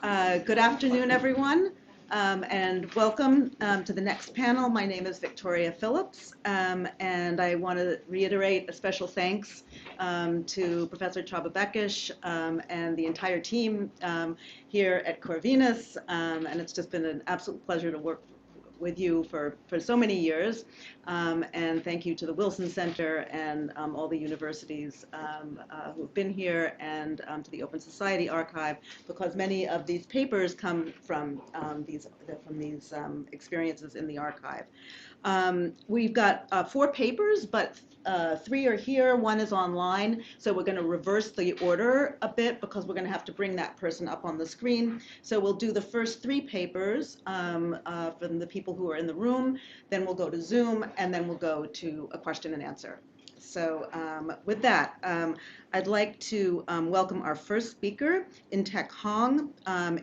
Good afternoon, everyone, and welcome to the next panel. My name is Victoria Phillips, and I want to reiterate a special thanks to Professor Csaba Bekish and the entire team here at Corvinus, and it's just been an absolute pleasure to work with you for so many years, and thank you to the Wilson Center and all the universities who have been here, and to the Open Society Archive, because many of these papers come from these experiences in the archive. We've got 4 papers, but 3 are here, 1 is online, so we're going to reverse the order a bit because we're going to have to bring that person up on the screen. So we'll do the first 3 papers from the people who are in the room, then we'll go to Zoom, and then we'll go to a question and answer. So with that, I'd like to welcome our first speaker, Intaek Hong.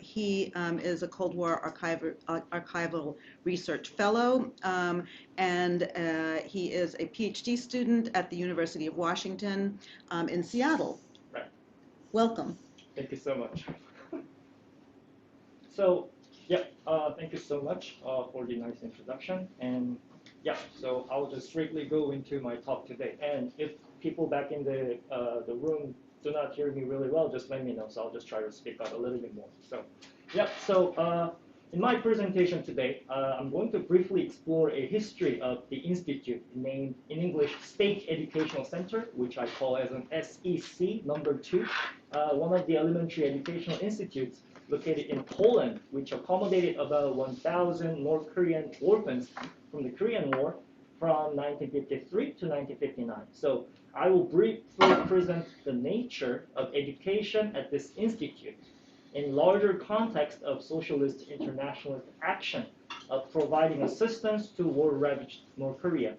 He is a Cold War archival research fellow, and he is a PhD student at the University of Washington in Seattle. Right. Welcome. Thank you so much. So, yeah, thank you so much for the nice introduction. And yeah, so I'll just straightly go into my talk today. And if people back in the room do not hear me really well, just let me know. So I'll just try to speak up a little bit more. So, yeah, so in my presentation today, I'm going to briefly explore a history of the institute named in English State Educational Center, which I call as an SEC number 2, one of the elementary educational institutes located in Poland, which accommodated about 1,000 North Korean orphans from the Korean War from 1953 to 1959. So I will briefly present the nature of education at this institute in larger context of socialist internationalist action of providing assistance to war-ravaged North Korea.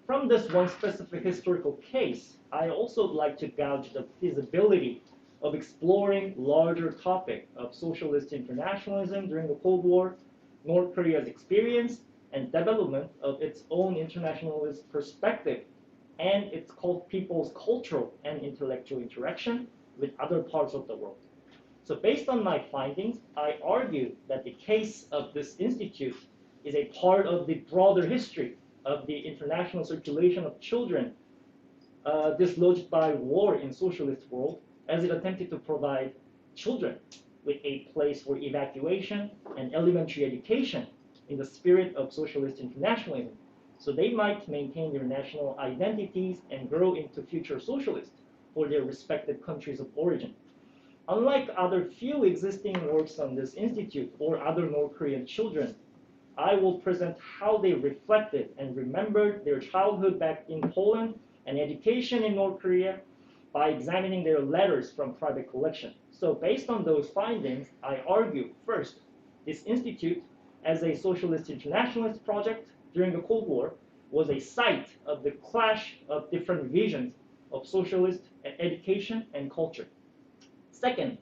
From this one specific historical case, I also would like to gauge the feasibility of exploring larger topic of socialist internationalism during the Cold War, North Korea's experience and development of its own internationalist perspective, and its people's cultural and intellectual interaction with other parts of the world. So based on my findings, I argue that the case of this institute is a part of the broader history of the international circulation of children dislodged by war in socialist world, as it attempted to provide children with a place for evacuation and elementary education in the spirit of socialist internationalism, so they might maintain their national identities and grow into future socialists for their respective countries of origin. Unlike other few existing works on this institute or other North Korean children, I will present how they reflected and remembered their childhood back in Poland and education in North Korea by examining their letters from private collection. So based on those findings, I argue, first, this institute, as a socialist internationalist project during the Cold War, was a site of the clash of different visions of socialist education and culture. Second,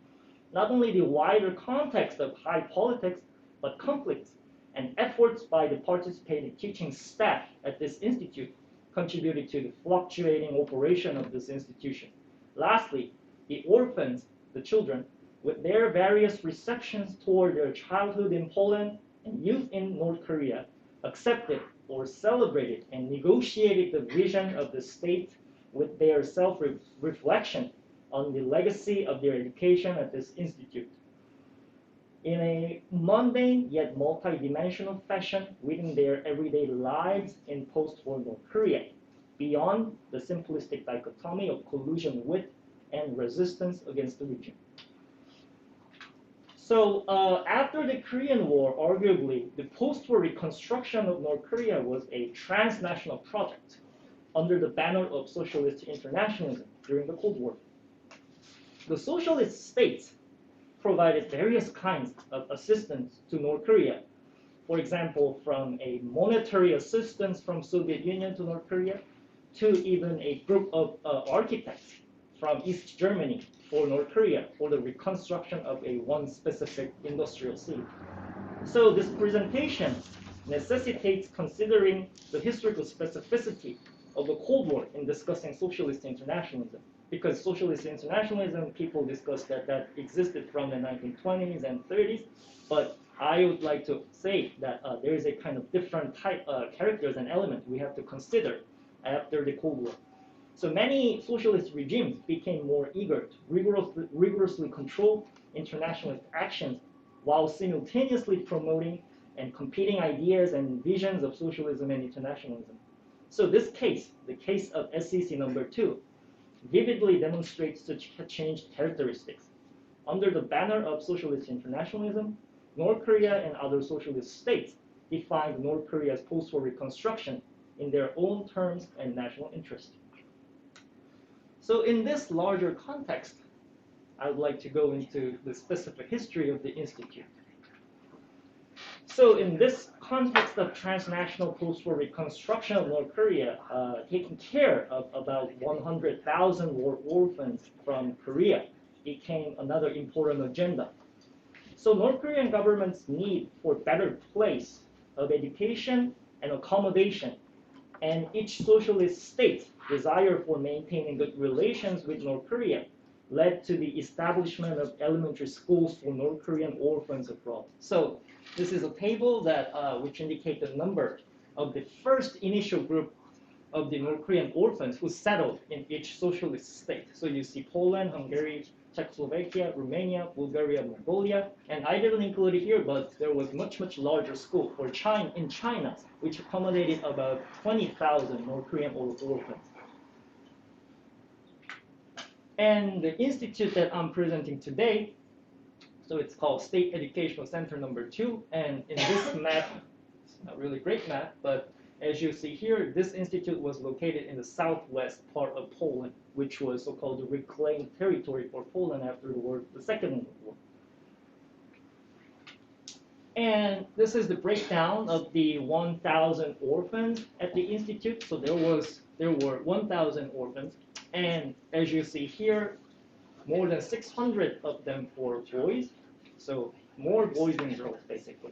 not only the wider context of high politics, but conflicts and efforts by the participating teaching staff at this institute contributed to the fluctuating operation of this institution. Lastly, the orphans, the children, with their various receptions toward their childhood in Poland and youth in North Korea, accepted or celebrated and negotiated the vision of the state with their self-reflection on the legacy of their education at this institute. In a mundane yet multidimensional fashion within their everyday lives in post-war North Korea, beyond the simplistic dichotomy of collusion with and resistance against the regime. So after the Korean War, arguably, the post-war reconstruction of North Korea was a transnational project under the banner of socialist internationalism during the Cold War. The socialist states provided various kinds of assistance to North Korea. For example, from a monetary assistance from Soviet Union to North Korea, to even a group of architects from East Germany for North Korea for the reconstruction of a one specific industrial city. So this presentation necessitates considering the historical specificity of the Cold War in discussing socialist internationalism. because socialist internationalism, people discuss that existed from the 1920s and 30s, but I would like to say that there is a kind of different type characters and elements we have to consider after the Cold War. So many socialist regimes became more eager to rigorously control internationalist actions while simultaneously promoting and competing ideas and visions of socialism and internationalism. So this case, the case of SCC number 2, vividly demonstrates such changed characteristics. Under the banner of socialist internationalism, North Korea and other socialist states defined North Korea's post-war reconstruction in their own terms and national interest. So in this larger context, I would like to go into the specific history of the Institute. So in this context of transnational post-war reconstruction of North Korea, taking care of about 100,000 war orphans from Korea became another important agenda. So North Korean government's need for better place of education and accommodation, and each socialist state's desire for maintaining good relations with North Korea led to the establishment of elementary schools for North Korean orphans abroad. So this is a table that which indicates the number of the first initial group of the North Korean orphans who settled in each socialist state. So you see Poland, Hungary, Czechoslovakia, Romania, Bulgaria, Mongolia, and I didn't include it here, but there was much larger school for China in China, which accommodated about 20,000 North Korean orphans. And the institute that I'm presenting today, so it's called State Educational Center number 2, and in this map, it's not really great map, but as you see here, this institute was located in the southwest part of Poland, which was so-called the reclaimed territory for Poland after the Second World War. And this is the breakdown of the 1,000 orphans at the institute. So there were 1,000 orphans, and as you see here, more than 600 of them were boys. So more boys than girls, basically.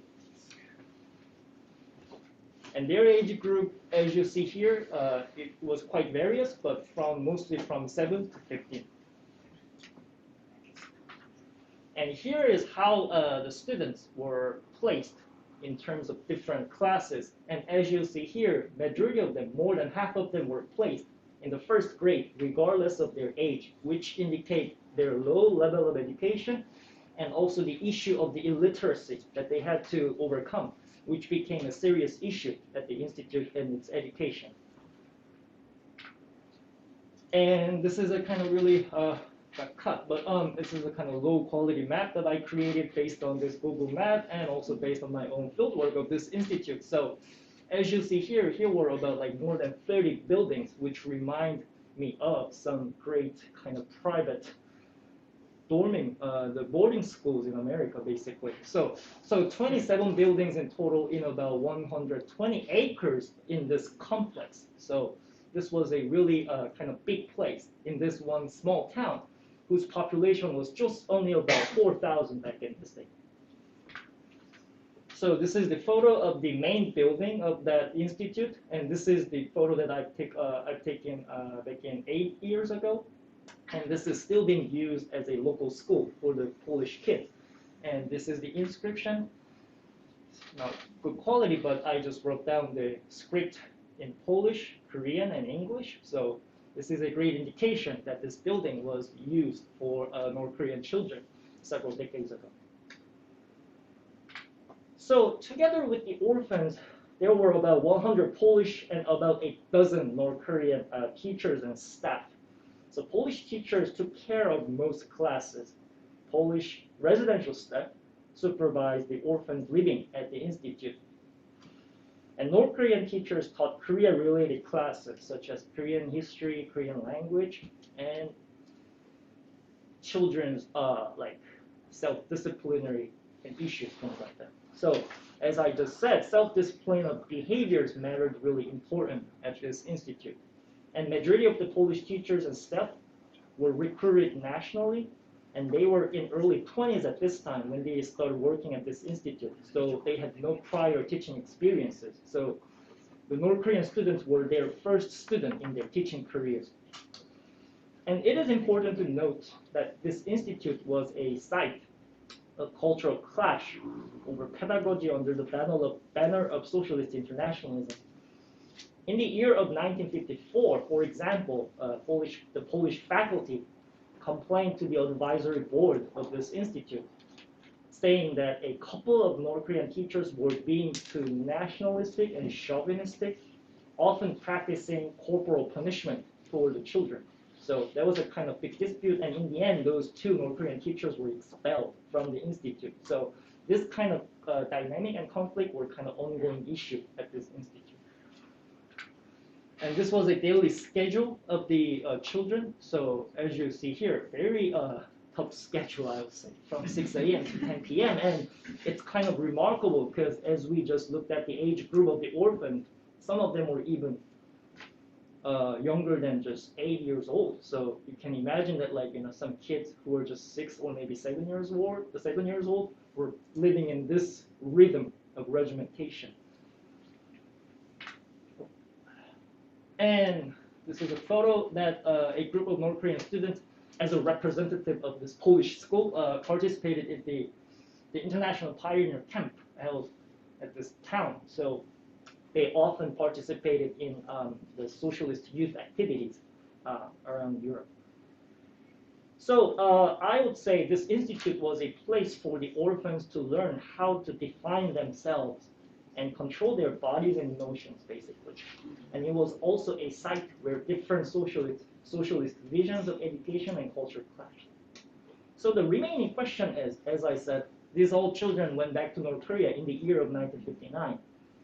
And their age group, as you see here, it was quite various, but mostly from 7 to 15. And here is how the students were placed in terms of different classes. And as you see here, majority of them, more than half of them, were placed in the first grade, regardless of their age, which indicate their low level of education, and also the issue of the illiteracy that they had to overcome, which became a serious issue at the institute and its education. And this is a kind of really got cut, but this is a kind of low quality map that I created based on this Google map and also based on my own fieldwork of this institute. So as you see here, were about like more than 30 buildings, which remind me of some great kind of private dorming, the boarding schools in America, basically. So 27 buildings in total in about 120 acres in this complex. So this was a really kind of big place in this one small town, whose population was just only about 4,000 back in the state. So this is the photo of the main building of that institute, and this is the photo that I've taken back in 8 years ago. And this is still being used as a local school for the Polish kids. And this is the inscription. It's not good quality, but I just wrote down the script in Polish, Korean, and English. So this is a great indication that this building was used for North Korean children several decades ago. So together with the orphans, there were about 100 Polish and about a dozen North Korean teachers and staff. So Polish teachers took care of most classes. Polish residential staff supervised the orphans living at the institute. And North Korean teachers taught Korea-related classes such as Korean history, Korean language, and children's like self-disciplinary issues, things like that. So as I just said, self-discipline of behaviors mattered really important at this institute. And majority of the Polish teachers and staff were recruited nationally, and they were in early 20s at this time when they started working at this institute. So they had no prior teaching experiences. So the North Korean students were their first student in their teaching careers. And it is important to note that this institute was a site of cultural clash over pedagogy under the banner of socialist internationalism. In the year of 1954, for example, the Polish faculty complained to the advisory board of this institute, saying that a couple of North Korean teachers were being too nationalistic and chauvinistic, often practicing corporal punishment for the children. So there was a kind of big dispute, and in the end, those two North Korean teachers were expelled from the institute. So this kind of dynamic and conflict were kind of ongoing issue at this institute. And this was a daily schedule of the children. So as you see here, very tough schedule, I would say, from 6 a.m. to 10 p.m. And it's kind of remarkable because as we just looked at the age group of the orphans, some of them were even younger than just 8 years old. So you can imagine that, like, some kids who were just 6 or maybe 7 years old were living in this rhythm of regimentation. And this is a photo that a group of North Korean students, as a representative of this Polish school, participated in the International Pioneer Camp held at this town. So they often participated in the socialist youth activities around Europe. So I would say this institute was a place for the orphans to learn how to define themselves and control their bodies and emotions, basically. And it was also a site where different socialist visions of education and culture clashed. So the remaining question is, as I said, these all children went back to North Korea in the year of 1959.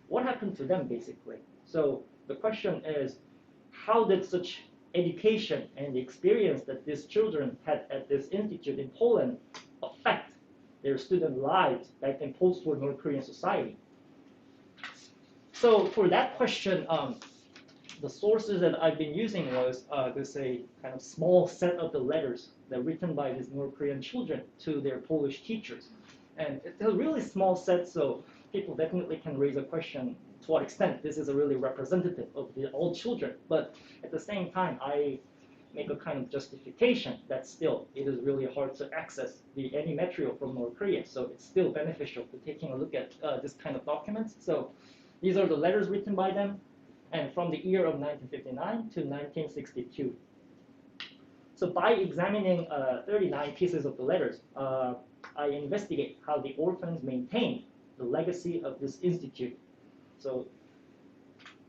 What happened to them, basically? So the question is, how did such education and the experience that these children had at this institute in Poland affect their student lives back in post-war North Korean society? So for that question, the sources that I've been using was this a kind of small set of the letters that were written by these North Korean children to their Polish teachers. And it's a really small set, so people definitely can raise a question to what extent this is a really representative of all children. But at the same time, I make a kind of justification that still it is really hard to access any material from North Korea. So it's still beneficial to taking a look at this kind of documents. So these are the letters written by them, and from the year of 1959 to 1962. So by examining 39 pieces of the letters, I investigate how the orphans maintain the legacy of this institute. So,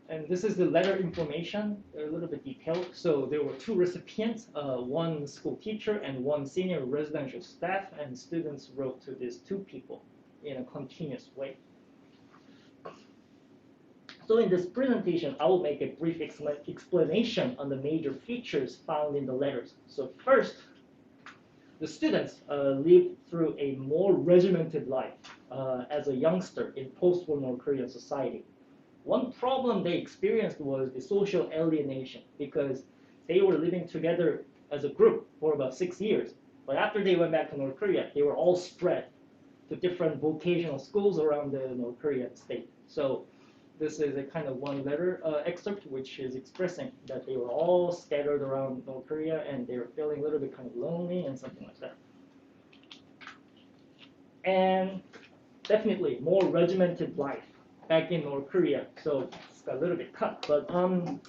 and this is the letter information, a little bit detailed. So there were 2 recipients, one school teacher and one senior residential staff, and students wrote to these 2 people in a continuous way. So in this presentation, I will make a brief explanation on the major features found in the letters. So first, the students lived through a more regimented life as a youngster in post-war North Korean society. One problem they experienced was the social alienation because they were living together as a group for about 6 years. But after they went back to North Korea, they were all spread to different vocational schools around the North Korean state. So this is a kind of one letter excerpt which is expressing that they were all scattered around North Korea and they were feeling a little bit kind of lonely and something like that. And definitely more regimented life back in North Korea. So it's got a little bit cut. But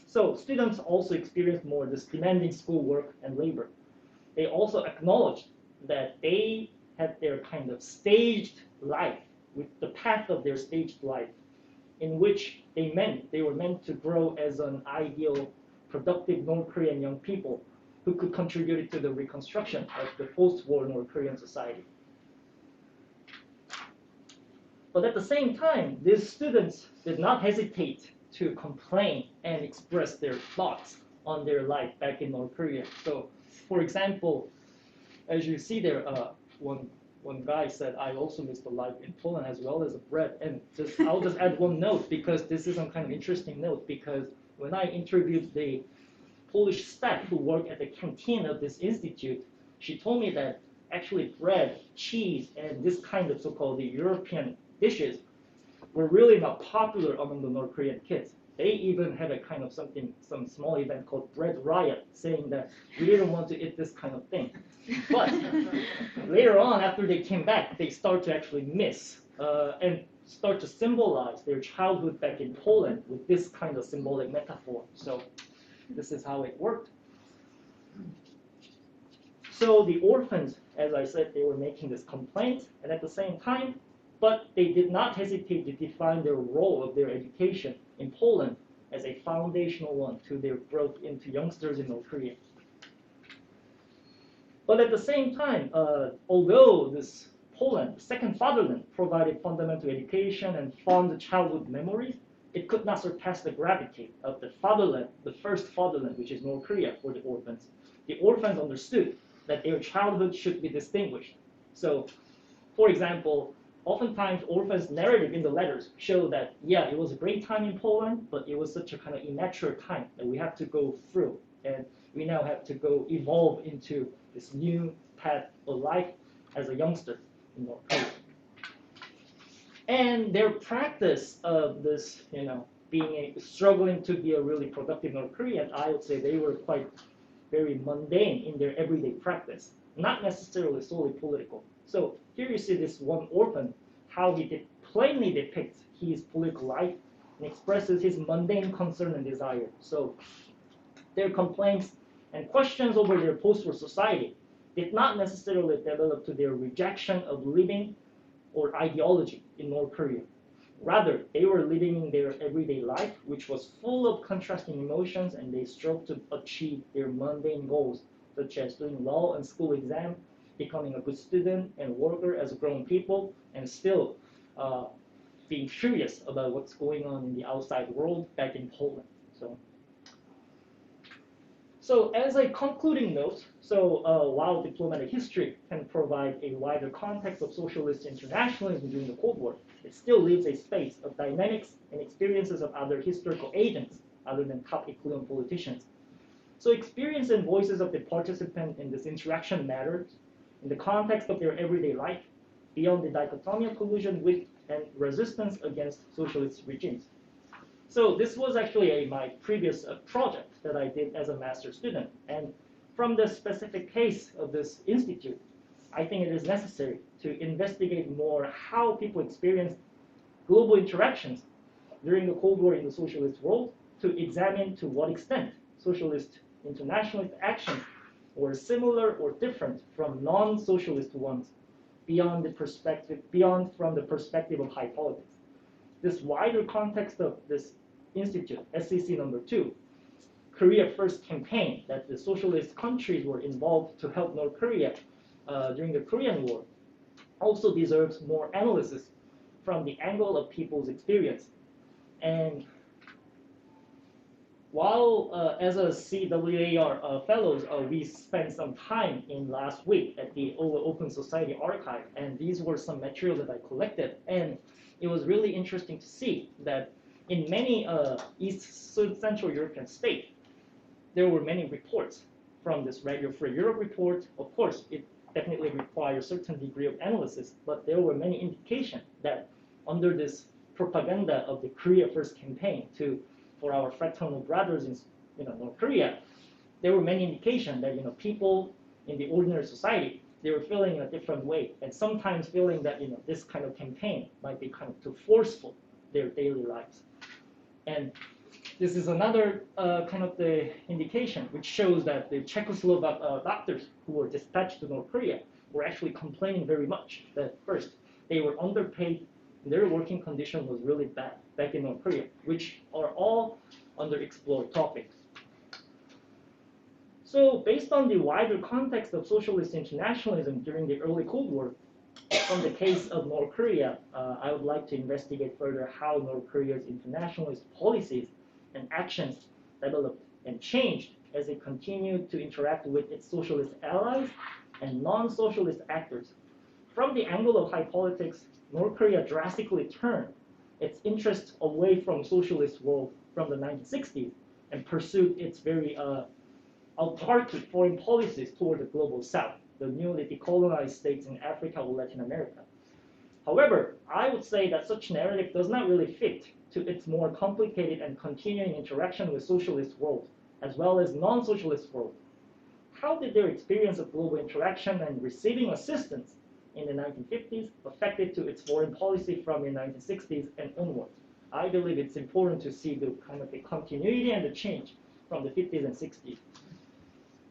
so students also experienced more this demanding schoolwork and labor. They also acknowledged that they had their kind of staged life with the path of their staged life, in which they were meant to grow as an ideal, productive North Korean young people who could contribute to the reconstruction of the post-war North Korean society. But at the same time, these students did not hesitate to complain and express their thoughts on their life back in North Korea. So, for example, as you see there, one guy said, I also miss the life in Poland as well as abroad. And I'll just add one note because this is some kind of interesting note, because when I interviewed the Polish staff who work at the canteen of this institute, she told me that actually bread, cheese, and this kind of so-called European dishes were really not popular among the North Korean kids. They even had a kind of some small event called bread riot, saying that we didn't want to eat this kind of thing. But later on, after they came back, they start to actually miss and start to symbolize their childhood back in Poland with this kind of symbolic metaphor. So this is how it worked. So the orphans, as I said, they were making this complaint, and at the same time, but they did not hesitate to define their role of their education in Poland as a foundational one to their growth into youngsters in North Korea. But at the same time, although this Poland, the second fatherland, provided fundamental education and fond childhood memories, it could not surpass the gravity of the fatherland, the first fatherland, which is North Korea for the orphans. The orphans understood that their childhood should be distinguished. So, for example, oftentimes orphans' narrative in the letters show that, yeah, it was a great time in Poland, but it was such a kind of immature time that we have to go through. And we now have to go evolve into this new path of life as a youngster in North Korea. And their practice of this, struggling to be a really productive North Korean, I would say they were quite very mundane in their everyday practice, not necessarily solely political. So here you see this one orphan, how he plainly depicts his political life and expresses his mundane concern and desire. So their complaints and questions over their post-war society did not necessarily develop to their rejection of living or ideology in North Korea. Rather, they were living in their everyday life, which was full of contrasting emotions, and they strove to achieve their mundane goals, such as doing law and school exam, becoming a good student and worker as grown people, and still being curious about what's going on in the outside world back in Poland. So as a concluding note, while diplomatic history can provide a wider context of socialist internationalism during the Cold War, it still leaves a space of dynamics and experiences of other historical agents other than top echelon politicians. So experience and voices of the participant in this interaction matters in the context of their everyday life, beyond the dichotomy of collusion with and resistance against socialist regimes. So this was actually my previous project that I did as a master's student. And from the specific case of this institute, I think it is necessary to investigate more how people experienced global interactions during the Cold War in the socialist world, to examine to what extent socialist internationalist actions were similar or different from non-socialist ones beyond from the perspective of high politics. This wider context of this institute, SCC number 2, Korea First campaign that the socialist countries were involved to help North Korea during the Korean War, also deserves more analysis from the angle of people's experience. And while as a CWAR fellows, we spent some time in last week at the Open Society Archive, and these were some material that I collected, and it was really interesting to see that in many East Central European states, there were many reports from this Radio Free Europe report. Of course, it definitely requires a certain degree of analysis, but there were many indications that under this propaganda of the Korea First campaign for our fraternal brothers in North Korea, there were many indications that people in the ordinary society, they were feeling in a different way, and sometimes feeling that this kind of campaign might be kind of too forceful their daily lives. And this is another kind of the indication which shows that the Czechoslovak doctors who were dispatched to North Korea were actually complaining very much that first, they were underpaid, their working condition was really bad back in North Korea, which are all underexplored topics. So based on the wider context of socialist internationalism during the early Cold War, from the case of North Korea, I would like to investigate further how North Korea's internationalist policies and actions developed and changed as it continued to interact with its socialist allies and non-socialist actors. From the angle of high politics, North Korea drastically turned its interest away from socialist world from the 1960s and pursued its very autarkic foreign policies toward the global south, the newly decolonized states in Africa or Latin America. However, I would say that such narrative does not really fit to its more complicated and continuing interaction with socialist world, as well as non-socialist world. How did their experience of global interaction and receiving assistance in the 1950s affected to its foreign policy from the 1960s and onwards? I believe it's important to see the kind of the continuity and the change from the 50s and 60s.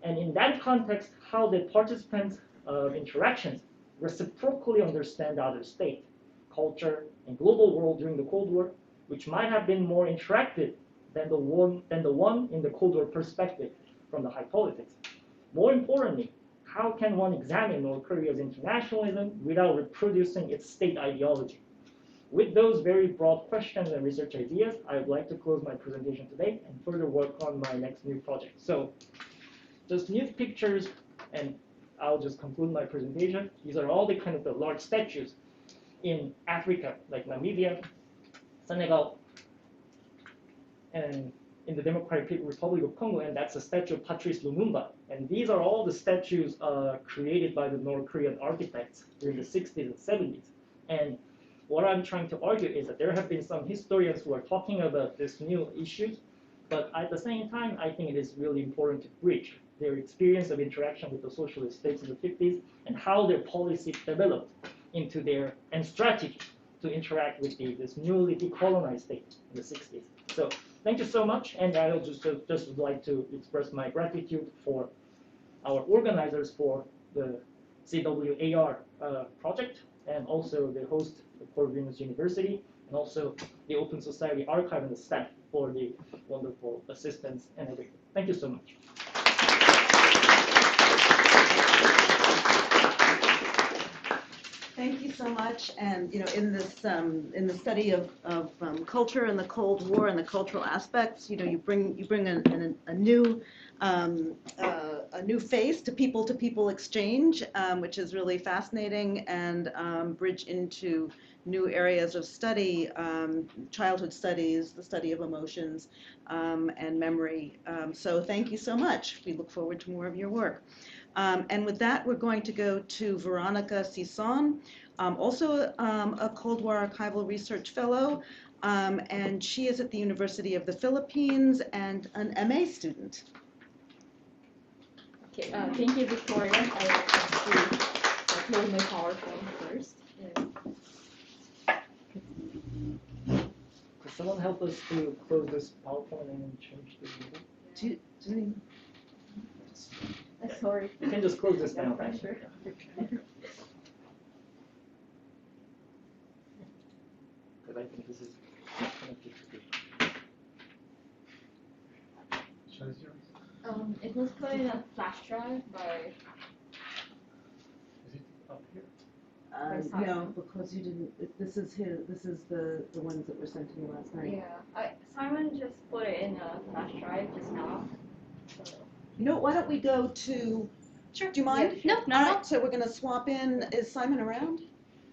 And in that context, how the participants of interactions reciprocally understand the other state, culture, and global world during the Cold War, which might have been more interactive than the one in the Cold War perspective from the high politics. More importantly, how can one examine North Korea's internationalism without reproducing its state ideology? With those very broad questions and research ideas, I would like to close my presentation today and further work on my next new project. So, just new pictures, and I'll just conclude my presentation. These are all the kind of the large statues in Africa, like Namibia, Senegal, and in the Democratic Republic of Congo, and that's a statue of Patrice Lumumba. And these are all the statues created by the North Korean architects during the 60s and 70s. And what I'm trying to argue is that there have been some historians who are talking about these new issues, but at the same time, I think it is really important to bridge their experience of interaction with the socialist states in the 50s and how their policy developed into their and strategy to interact with this newly decolonized state in the 60s. So thank you so much, and I would just would like to express my gratitude for our organizers for the CWAR project, and also the host, the Corvinus University, and also the Open Society Archive and the staff for the wonderful assistance and everything. Thank you so much. Thank you so much. And in this in the study of culture and the Cold War and the cultural aspects, you bring a new face to people exchange, which is really fascinating, and bridge into new areas of study, childhood studies, the study of emotions, and memory. So thank you so much. We look forward to more of your work. And with that, we're going to go to Veronica SISON, also a Cold War Archival Research Fellow, and she is at the University of the Philippines and an MA student. Okay, thank you, Victoria. I will have to upload my PowerPoint first. Could someone help us to close this PowerPoint and change the video? Sorry. You can just close this down. Sure. Because I think this is connected to It was put in a flash drive by. Is it up here? No, because you didn't. This is the ones that were sent to me last night. Yeah, Simon just put it in a flash drive just now. So. Why don't we go to? Sure. Do you mind? No, All right, so we're going to swap in. Is Simon around?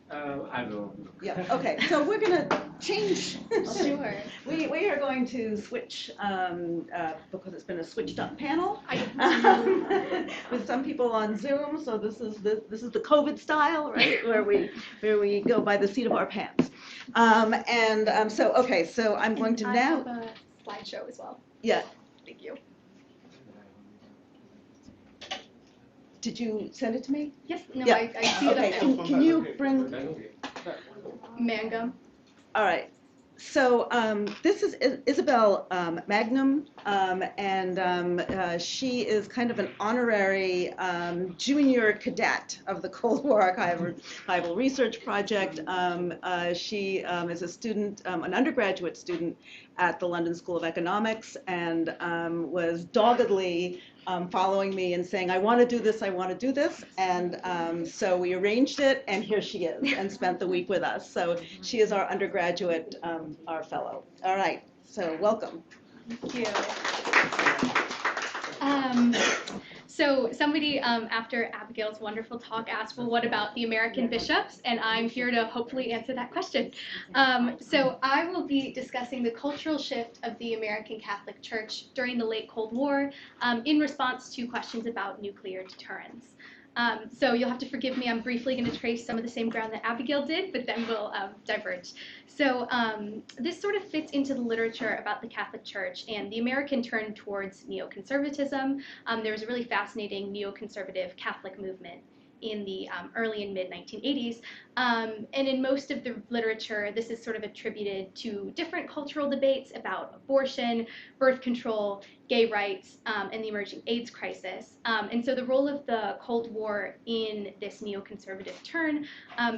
I will. Yeah. Okay. So we're going to change. Sure. We are going to switch because it's been a switched up panel with some people on Zoom. So this is the COVID style, right, where we go by the seat of our pants. So I'm going to I now. have a slideshow as well. Yeah. Thank you. Did you send it to me? Yes. No. Yeah. I see it Okay. up there. Can you bring? Mangum. All right. So this is Isabelle Magnum, and she is kind of an honorary junior cadet of the Cold War Archival Research Project. She is a student, an undergraduate student at the London School of Economics, and was doggedly following me and saying, I want to do this, and so we arranged it, and here she is, and spent the week with us. So she is our undergraduate, our fellow. All right, so welcome. Thank you. So somebody after Abigail's wonderful talk asked, well, what about the American bishops? And I'm here to hopefully answer that question. So I will be discussing the cultural shift of the American Catholic Church during the late Cold War in response to questions about nuclear deterrence. So you'll have to forgive me. I'm briefly going to trace some of the same ground that Abigail did, but then we'll diverge. So this sort of fits into the literature about the Catholic Church and the American turn towards neoconservatism. There was a really fascinating neoconservative Catholic movement in the early and mid-1980s. And in most of the literature, this is sort of attributed to different cultural debates about abortion, birth control, gay rights, and the emerging AIDS crisis. And so the role of the Cold War in this neoconservative turn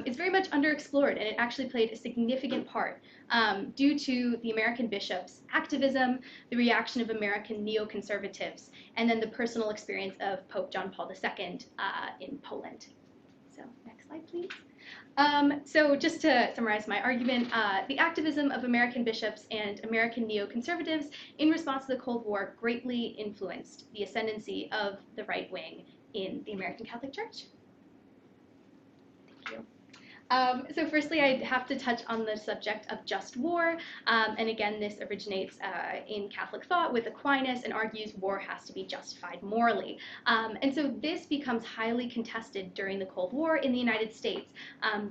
is very much underexplored, and it actually played a significant part due to the American bishops' activism, the reaction of American neoconservatives, and then the personal experience of Pope John Paul II in Poland. So next slide, please. So just to summarize my argument, the activism of American bishops and American neoconservatives in response to the Cold War greatly influenced the ascendancy of the right wing in the American Catholic Church. Thank you. So firstly, I have to touch on the subject of just war. And again, this originates in Catholic thought with Aquinas and argues war has to be justified morally. And so this becomes highly contested during the Cold War in the United States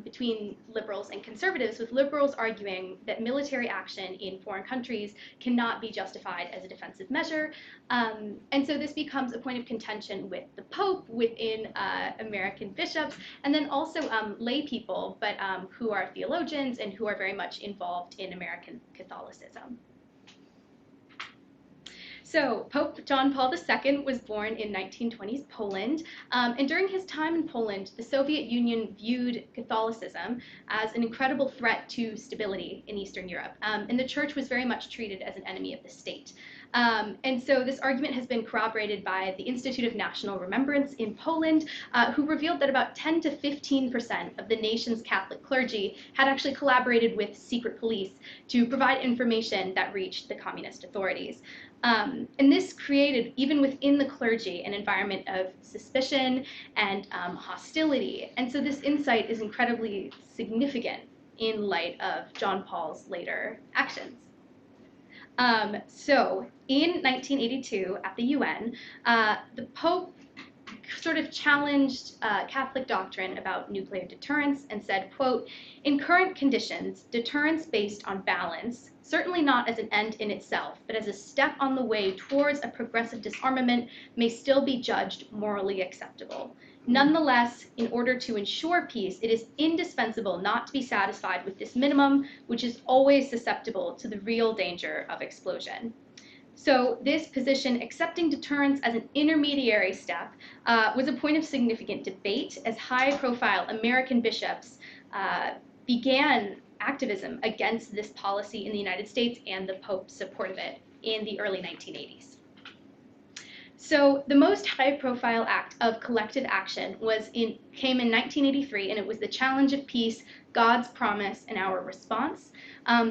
between liberals and conservatives, with liberals arguing that military action in foreign countries cannot be justified as a defensive measure. And so this becomes a point of contention with the Pope, within American bishops, and then also lay people, but who are theologians and who are very much involved in American Catholicism. So Pope John Paul II was born in 1920s Poland, and during his time in Poland, the Soviet Union viewed Catholicism as an incredible threat to stability in Eastern Europe, and the church was very much treated as an enemy of the state. And so this argument has been corroborated by the Institute of National Remembrance in Poland, who revealed that about 10 to 15% of the nation's Catholic clergy had actually collaborated with secret police to provide information that reached the communist authorities. And this created, even within the clergy, an environment of suspicion and hostility. And so this insight is incredibly significant in light of John Paul's later actions. So in 1982 at the UN, the Pope sort of challenged Catholic doctrine about nuclear deterrence and said, quote, "In current conditions, deterrence based on balance, certainly not as an end in itself, but as a step on the way towards a progressive disarmament, may still be judged morally acceptable. Nonetheless, in order to ensure peace, it is indispensable not to be satisfied with this minimum, which is always susceptible to the real danger of explosion." So this position, accepting deterrence as an intermediary step, was a point of significant debate as high-profile American bishops began activism against this policy in the United States, and the Pope supported it in the early 1980s. So the most high-profile act of collective action came in 1983, and it was the Challenge of Peace, God's Promise, and Our Response.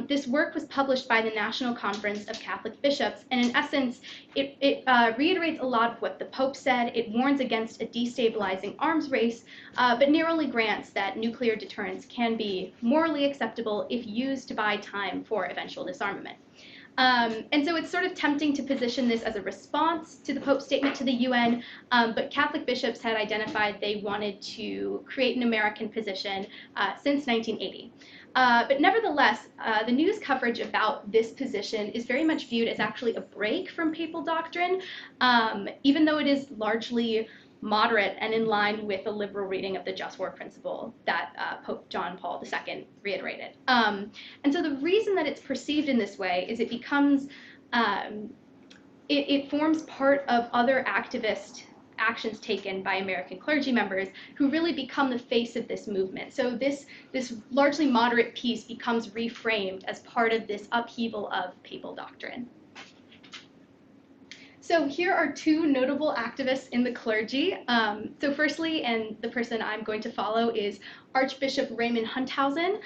This work was published by the National Conference of Catholic Bishops, and in essence, it reiterates a lot of what the Pope said. It warns against a destabilizing arms race, but narrowly grants that nuclear deterrence can be morally acceptable if used to buy time for eventual disarmament. And so it's sort of tempting to position this as a response to the Pope's statement to the UN, but Catholic bishops had identified they wanted to create an American position since 1980. But nevertheless, the news coverage about this position is very much viewed as actually a break from papal doctrine, even though it is largely moderate and in line with a liberal reading of the just war principle that Pope John Paul II reiterated. And so the reason that it's perceived in this way is it becomes, it forms part of other activist actions taken by American clergy members who really become the face of this movement. So this largely moderate piece becomes reframed as part of this upheaval of papal doctrine. So here are two notable activists in the clergy. So firstly, and the person I'm going to follow is Archbishop Raymond Hunthousen.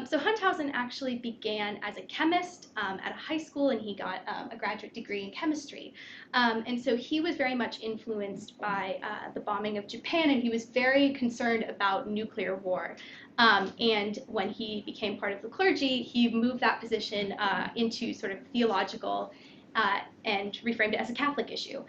So Hunthousen actually began as a chemist at a high school, and he got a graduate degree in chemistry. And so he was very much influenced by the bombing of Japan, and he was very concerned about nuclear war. And when he became part of the clergy, he moved that position into sort of theological and reframed it as a Catholic issue.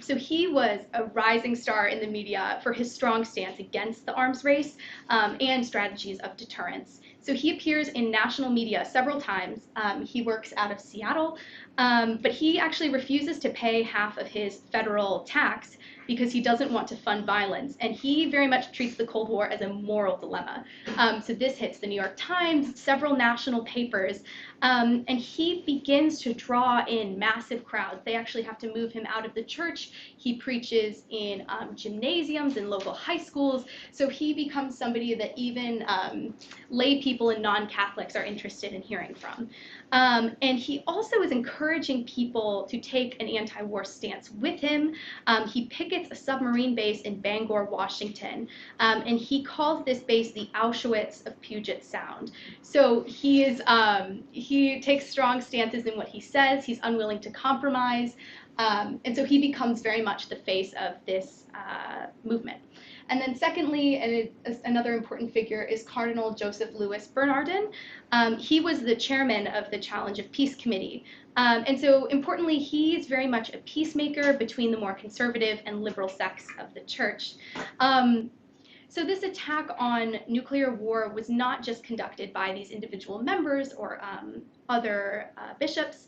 So he was a rising star in the media for his strong stance against the arms race and strategies of deterrence. So he appears in national media several times. He works out of Seattle, but he actually refuses to pay half of his federal tax because he doesn't want to fund violence. And he very much treats the Cold War as a moral dilemma. So this hits the New York Times, several national papers, and he begins to draw in massive crowds. They actually have to move him out of the church. He preaches in gymnasiums and local high schools. So he becomes somebody that even lay people and non-Catholics are interested in hearing from. And he also is encouraging people to take an anti-war stance with him. He pickets a submarine base in Bangor, Washington, and he calls this base the Auschwitz of Puget Sound. So he takes strong stances in what he says. He's unwilling to compromise, and so he becomes very much the face of this movement. And then secondly, and another important figure is Cardinal Joseph Louis Bernardin. He was the chairman of the Challenge of Peace Committee. And so importantly, he's very much a peacemaker between the more conservative and liberal sects of the church. So this attack on nuclear war was not just conducted by these individual members or other bishops.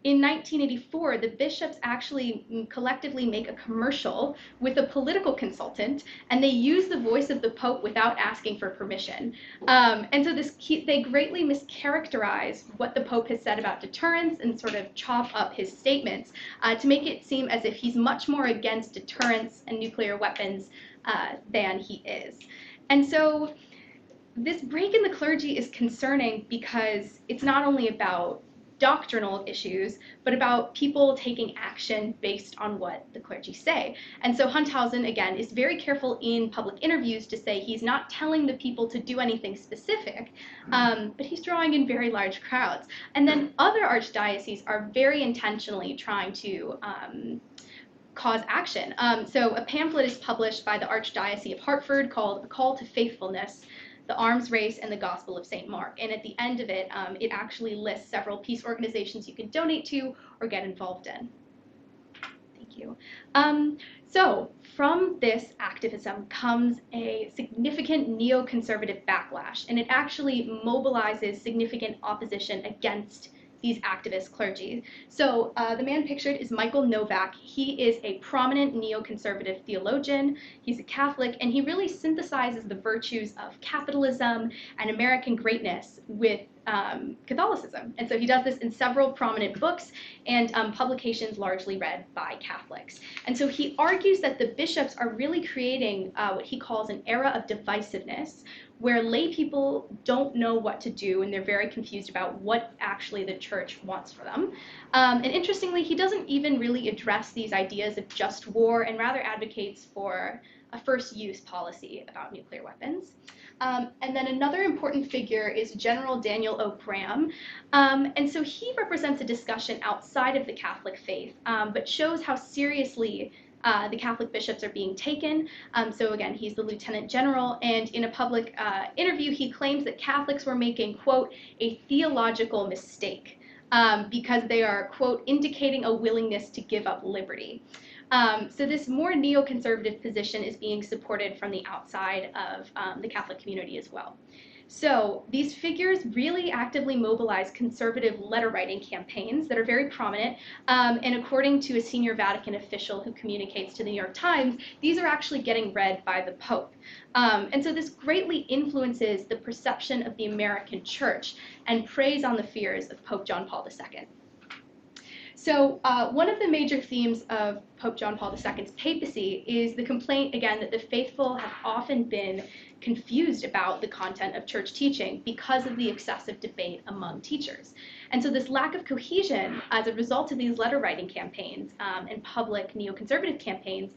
In 1984, the bishops actually collectively make a commercial with a political consultant, and they use the voice of the Pope without asking for permission. And so they greatly mischaracterize what the Pope has said about deterrence and sort of chop up his statements to make it seem as if he's much more against deterrence and nuclear weapons than he is. And so this break in the clergy is concerning because it's not only about doctrinal issues, but about people taking action based on what the clergy say. And so Hunthousen, again, is very careful in public interviews to say he's not telling the people to do anything specific, but he's drawing in very large crowds. And then other archdioceses are very intentionally trying to cause action. So a pamphlet is published by the Archdiocese of Hartford called A Call to Faithfulness, the Arms Race, and the Gospel of St. Mark. And at the end of it, it actually lists several peace organizations you can donate to or get involved in. Thank you. So from this activism comes a significant neoconservative backlash, and it actually mobilizes significant opposition against these activist clergy. So the man pictured is Michael Novak. He is a prominent neoconservative theologian. He's a Catholic, and he really synthesizes the virtues of capitalism and American greatness with Catholicism. And so he does this in several prominent books and publications largely read by Catholics. And so he argues that the bishops are really creating what he calls an era of divisiveness, where lay people don't know what to do and they're very confused about what actually the church wants for them. And interestingly, he doesn't even really address these ideas of just war and rather advocates for a first use policy about nuclear weapons. And then another important figure is General Daniel O. Graham. And so he represents a discussion outside of the Catholic faith, but shows how seriously the Catholic bishops are being taken. So again, he's the lieutenant general, and in a public interview, he claims that Catholics were making, quote, a theological mistake because they are, quote, indicating a willingness to give up liberty. So this more neoconservative position is being supported from the outside of the Catholic community as well. So these figures really actively mobilize conservative letter-writing campaigns that are very prominent, and according to a senior Vatican official who communicates to the New York Times, these are actually getting read by the Pope. And so this greatly influences the perception of the American church and preys on the fears of Pope John Paul II. So one of the major themes of Pope John Paul II's papacy is the complaint, again, that the faithful have often been confused about the content of church teaching because of the excessive debate among teachers. And so this lack of cohesion as a result of these letter-writing campaigns and public neoconservative campaigns,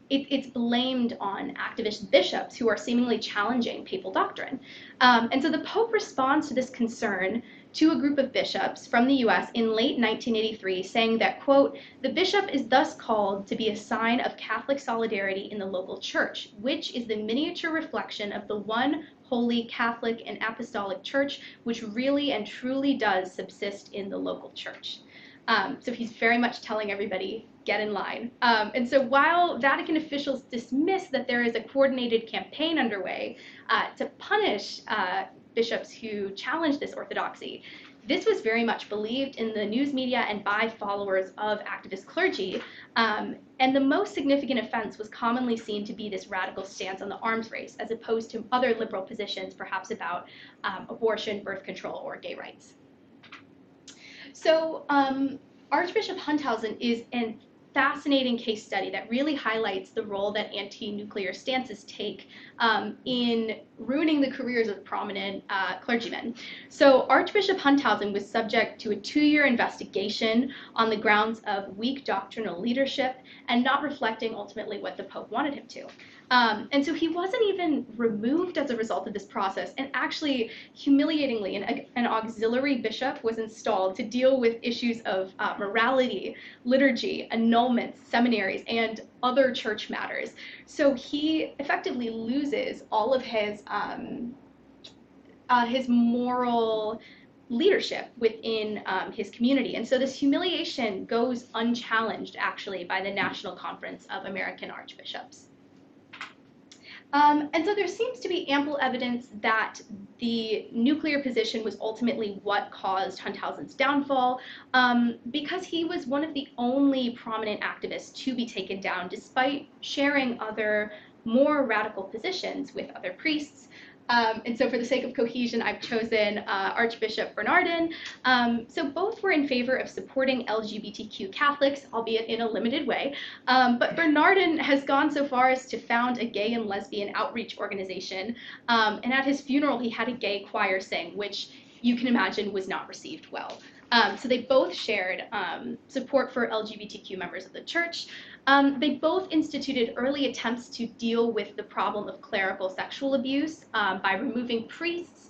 it's blamed on activist bishops who are seemingly challenging papal doctrine. And so the Pope responds to this concern to a group of bishops from the US in late 1983, saying that, quote, the bishop is thus called to be a sign of Catholic solidarity in the local church, which is the miniature reflection of the one holy Catholic and apostolic church, which really and truly does subsist in the local church. So he's very much telling everybody, get in line. And so while Vatican officials dismiss that there is a coordinated campaign underway to punish bishops who challenge this orthodoxy, this was very much believed in the news media and by followers of activist clergy. And the most significant offense was commonly seen to be this radical stance on the arms race, as opposed to other liberal positions, perhaps about abortion, birth control, or gay rights. So Archbishop Hunthousen is a fascinating case study that really highlights the role that anti-nuclear stances take in ruining the careers of prominent clergymen. So Archbishop Hunthousen was subject to a 2-year investigation on the grounds of weak doctrinal leadership and not reflecting ultimately what the Pope wanted him to. And so he wasn't even removed as a result of this process, and actually, humiliatingly, an auxiliary bishop was installed to deal with issues of morality, liturgy, annulments, seminaries, and other church matters. So he effectively loses all of his moral leadership within his community. And so this humiliation goes unchallenged, actually, by the National Conference of American Archbishops. And so there seems to be ample evidence that the nuclear position was ultimately what caused Hunthousen's downfall, because he was one of the only prominent activists to be taken down, despite sharing other more radical positions with other priests. And so for the sake of cohesion, I've chosen Archbishop Bernardin. So both were in favor of supporting LGBTQ Catholics, albeit in a limited way. But Bernardin has gone so far as to found a gay and lesbian outreach organization. And at his funeral, he had a gay choir sing, which you can imagine was not received well. So they both shared support for LGBTQ members of the church. They both instituted early attempts to deal with the problem of clerical sexual abuse by removing priests,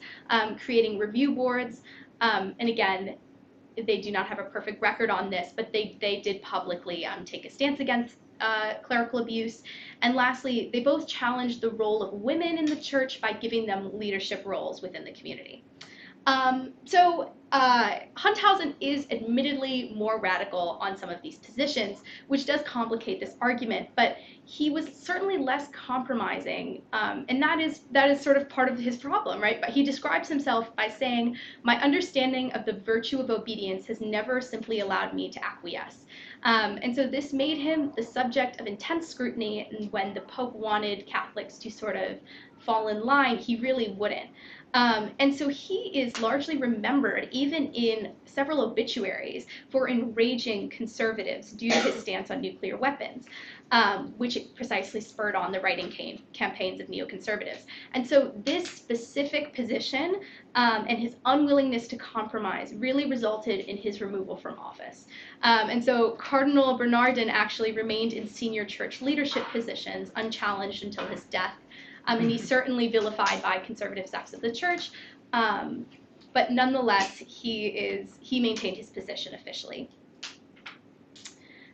creating review boards, and again, they do not have a perfect record on this, but they did publicly take a stance against clerical abuse. And lastly, they both challenged the role of women in the church by giving them leadership roles within the community. So Hunthousen is admittedly more radical on some of these positions, which does complicate this argument, but he was certainly less compromising, and that is sort of part of his problem, right? But he describes himself by saying, "My understanding of the virtue of obedience has never simply allowed me to acquiesce." And so this made him the subject of intense scrutiny, and when the Pope wanted Catholics to sort of fall in line, he really wouldn't. And so he is largely remembered, even in several obituaries, for enraging conservatives due to his stance on nuclear weapons, which precisely spurred on the writing campaigns of neoconservatives. And so this specific position and his unwillingness to compromise really resulted in his removal from office. And so Cardinal Bernardin actually remained in senior church leadership positions unchallenged until his death. And he's certainly vilified by conservative sects of the church, but nonetheless, he maintained his position officially.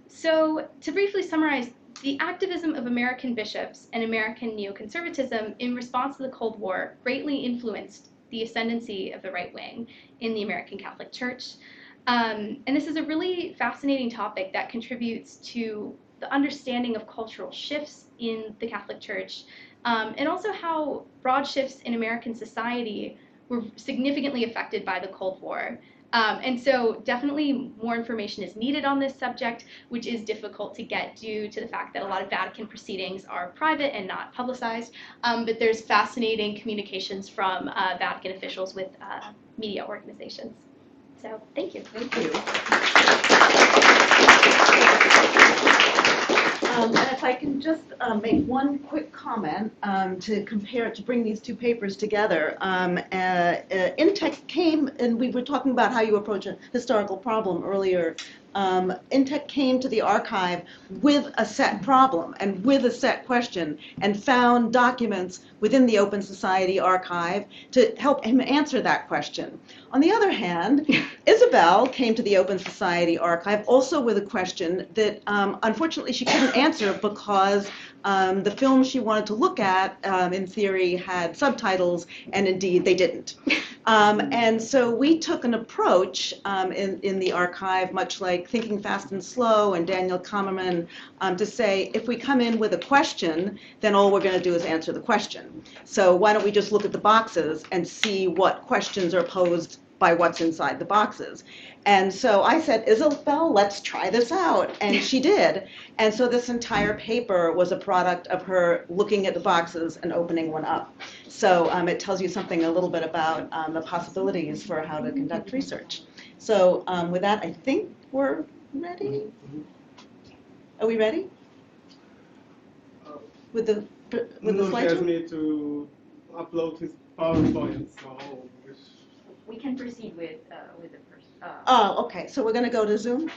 So to briefly summarize, the activism of American bishops and American neoconservatism in response to the Cold War greatly influenced the ascendancy of the right wing in the American Catholic Church. And this is a really fascinating topic that contributes to the understanding of cultural shifts in the Catholic Church, and also how broad shifts in American society were significantly affected by the Cold War. And so definitely more information is needed on this subject, which is difficult to get due to the fact that a lot of Vatican proceedings are private and not publicized. But there's fascinating communications from Vatican officials with media organizations. So thank you. Thank you. And if I can just make one quick comment to bring these two papers together. Intaek came, and we were talking about how you approach a historical problem earlier. Intaek came to the archive with a set problem and with a set question, and found documents within the Open Society archive to help him answer that question. On the other hand, Isabel came to the Open Society archive also with a question that unfortunately she couldn't answer because the film she wanted to look at, in theory, had subtitles, and indeed they didn't. And so we took an approach in the archive, much like Thinking Fast and Slow and Daniel Kahneman, to say if we come in with a question, then all we're going to do is answer the question. So why don't we just look at the boxes and see what questions are posed by what's inside the boxes. And so I said, Isabel, let's try this out. And she did. And so this entire paper was a product of her looking at the boxes and opening one up. So it tells you something a little bit about the possibilities for how to conduct research. So with that, I think we're ready. Are we ready? With the He asked slideshow? me to upload his PowerPoint, so We can proceed with the first. Oh, okay. So we're going to go to Zoom?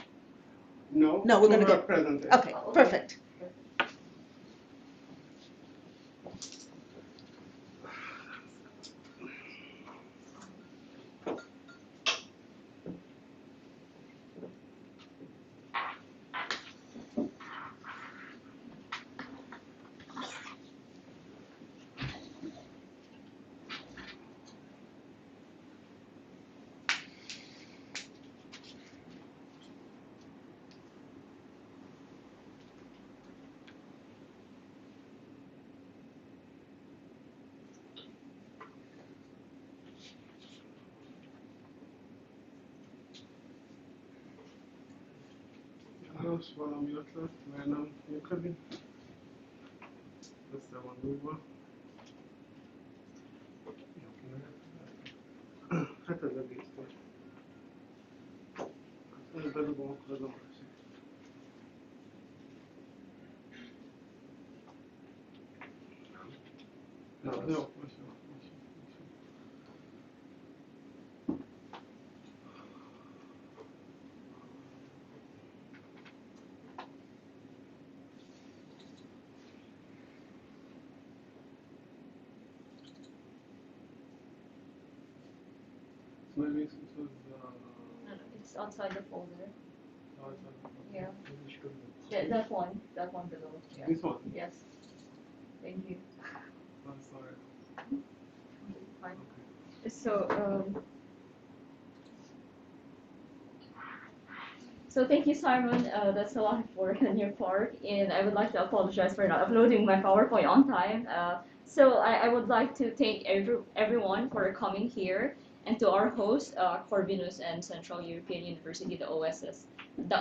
no. No, we're gonna to go- present it. Okay, perfect. Valamilyen mert nem működik. Össze van dugva. Hát ez egész vagy. Ezt bedugom, akkor az a másik. Jó, most jó. Maybe it was It's outside the folder. outside. Yeah. That one below. Yeah. This one? Yes. Thank you. I'm sorry. Fine. Okay. So thank you, Simon. That's a lot of work on your part, and I would like to apologize for not uploading my PowerPoint on time. So I would like to thank everyone for coming here, and to our host, Corvinus and Central European University, the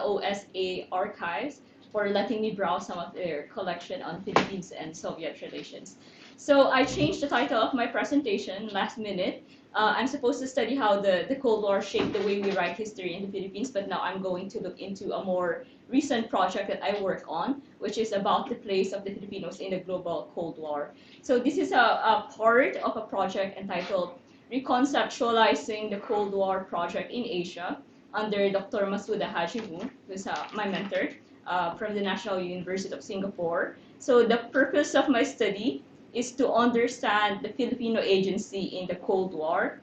OSA Archives, for letting me browse some of their collection on Philippines and Soviet relations. So I changed the title of my presentation last minute. I'm supposed to study how the Cold War shaped the way we write history in the Philippines, but now I'm going to look into a more recent project that I work on, which is about the place of the Filipinos in the global Cold War. So this is a part of a project entitled Reconceptualizing the Cold War Project in Asia under Dr. Masuda Hajimu, who's my mentor from the National University of Singapore. So the purpose of my study is to understand the Filipino agency in the Cold War,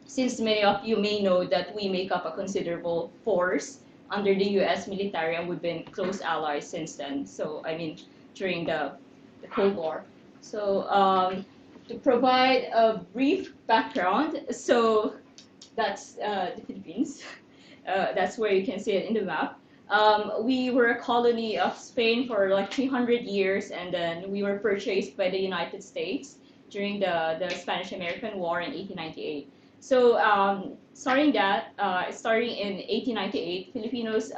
since many of you may know that we make up a considerable force under the US military and we've been close allies since then. So, I mean, during the Cold War. So, to provide a brief background, so that's the Philippines. That's where you can see it in the map. We were a colony of Spain for like 300 years, and then we were purchased by the United States during the Spanish-American War in 1898. So starting in 1898, Filipinos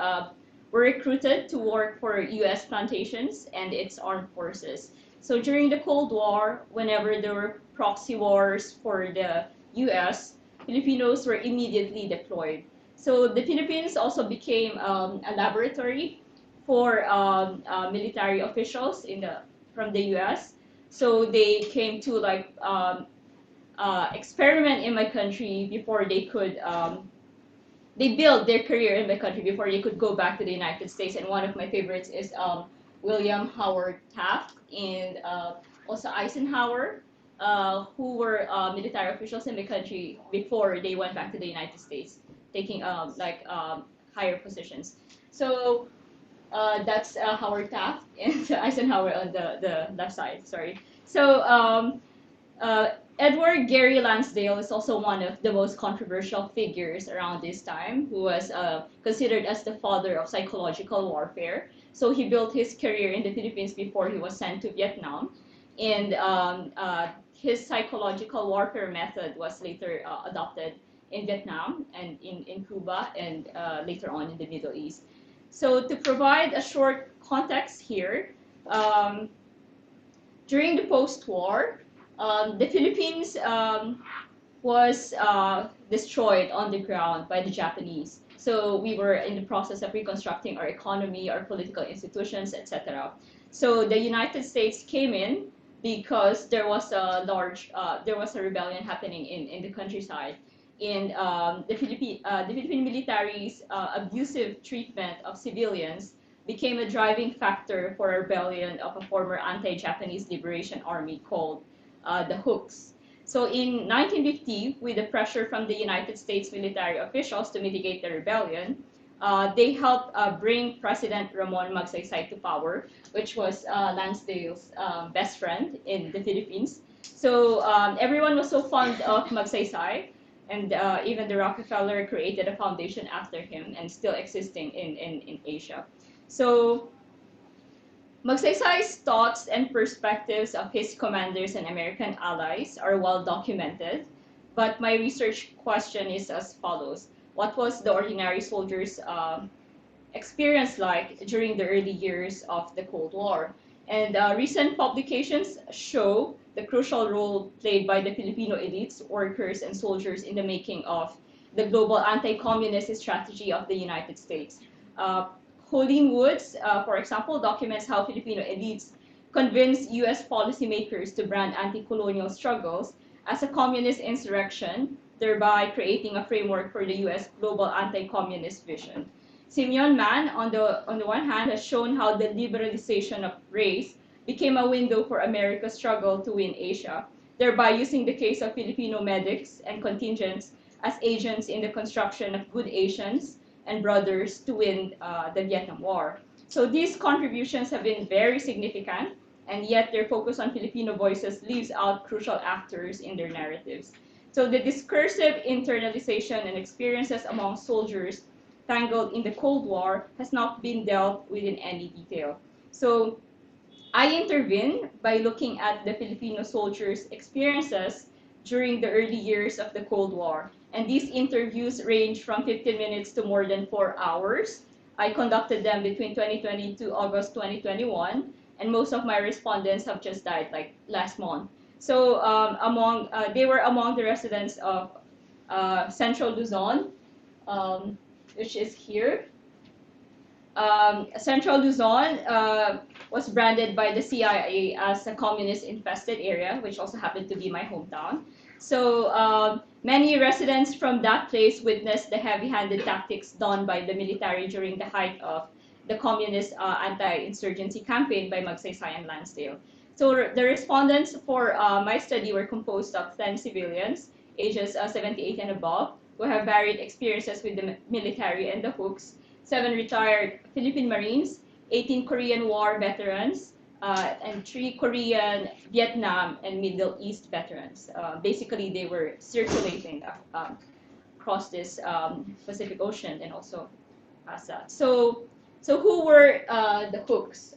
were recruited to work for U.S. plantations and its armed forces. So during the Cold War, whenever there were proxy wars for the U.S., Filipinos were immediately deployed. So the Philippines also became a laboratory for military officials from the U.S. So they came to like experiment in my country before they could. They built their career in my country before they could go back to the United States. And one of my favorites is William Howard Taft and also Eisenhower, who were military officials in the country before they went back to the United States, taking higher positions. So that's Howard Taft and Eisenhower on the left side. Sorry. So Edward Gary Lansdale is also one of the most controversial figures around this time, who was considered as the father of psychological warfare. So he built his career in the Philippines before he was sent to Vietnam, and his psychological warfare method was later adopted in Vietnam and in Cuba, and later on in the Middle East. So to provide a short context here, during the post-war, the Philippines was destroyed on the ground by the Japanese. So we were in the process of reconstructing our economy, our political institutions, etc. So the United States came in because there was a rebellion happening in the countryside. And the Philippine military's abusive treatment of civilians became a driving factor for a rebellion of a former anti-Japanese liberation army called the Hooks. So in 1950, with the pressure from the United States military officials to mitigate the rebellion, they helped bring President Ramon Magsaysay to power, which was Lansdale's best friend in the Philippines. So everyone was so fond of Magsaysay, and even the Rockefeller created a foundation after him and still existing in Asia. So Magsaysay's thoughts and perspectives of his commanders and American allies are well documented, but my research question is as follows. What was the ordinary soldier's experience like during the early years of the Cold War? And recent publications show the crucial role played by the Filipino elites, workers, and soldiers in the making of the global anti-communist strategy of the United States. Colleen Woods, for example, documents how Filipino elites convinced U.S. policymakers to brand anti-colonial struggles as a communist insurrection, thereby creating a framework for the U.S. global anti-communist vision. Simeon Mann, on the one hand, has shown how the liberalization of race became a window for America's struggle to win Asia, thereby using the case of Filipino medics and contingents as agents in the construction of good Asians and brothers to win the Vietnam War. So these contributions have been very significant, and yet their focus on Filipino voices leaves out crucial actors in their narratives. So the discursive internalization and experiences among soldiers tangled in the Cold War has not been dealt with in any detail. So I intervene by looking at the Filipino soldiers' experiences during the early years of the Cold War. And these interviews range from 15 minutes to more than 4 hours. I conducted them between 2020 to August 2021, and most of my respondents have just died like last month. So they were among the residents of Central Luzon, which is here. Central Luzon was branded by the CIA as a communist-infested area, which also happened to be my hometown. So many residents from that place witnessed the heavy-handed tactics done by the military during the height of the communist anti-insurgency campaign by Magsaysay and Lansdale. So the respondents for my study were composed of 10 civilians, ages 78 and above, who have varied experiences with the military and the Hooks, 7 retired Philippine Marines, 18 Korean War veterans, and 3 Korean, Vietnam, and Middle East veterans. Basically, they were circulating across this Pacific Ocean and also past that. So who were the Hooks?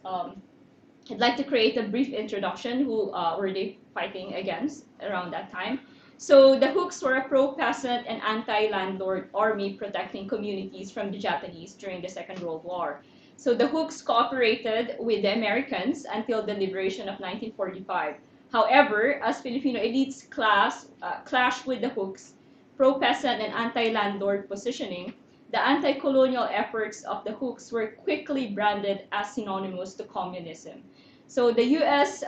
I'd like to create a brief introduction. Who were they fighting against around that time? So the Hooks were a pro-peasant and anti-landlord army protecting communities from the Japanese during the Second World War. So the Hooks cooperated with the Americans until the liberation of 1945. However, as Filipino elites clashed with the Hooks, pro-peasant and anti-landlord positioning, the anti-colonial efforts of the Hooks were quickly branded as synonymous to communism. So the U.S.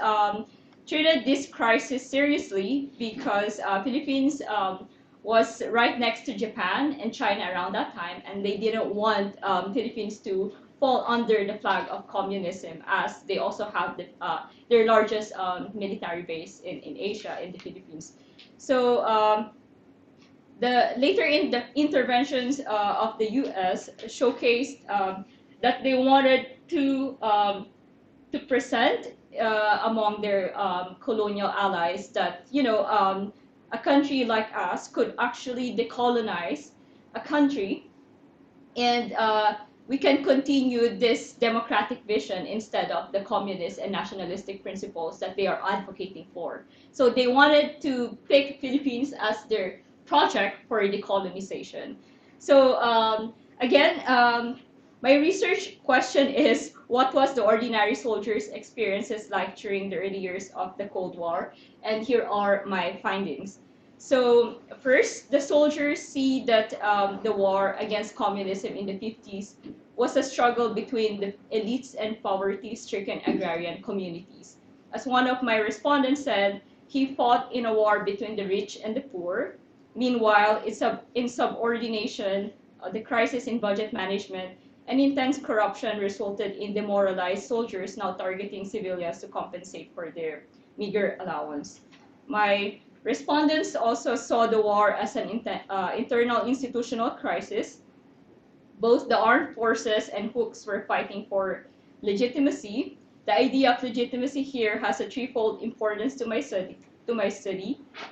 Treated this crisis seriously because Philippines was right next to Japan and China around that time, and they didn't want Philippines to fall under the flag of communism, as they also have their largest military base in Asia, in the Philippines. So later in the interventions of the U.S. showcased that they wanted to present among their colonial allies that, a country like us could actually decolonize a country, and we can continue this democratic vision instead of the communist and nationalistic principles that they are advocating for. So they wanted to pick Philippines as their project for decolonization. So again, my research question is, what was the ordinary soldier's experiences like during the early years of the Cold War? And here are my findings. So first, the soldiers see that the war against communism in the 50s was a struggle between the elites and poverty-stricken agrarian communities. As one of my respondents said, he fought in a war between the rich and the poor. Meanwhile, in subordination, the crisis in budget management and intense corruption resulted in demoralized soldiers now targeting civilians to compensate for their meager allowance. My respondents also saw the war as an internal institutional crisis. Both the armed forces and hooks were fighting for legitimacy. The idea of legitimacy here has a threefold importance to my study.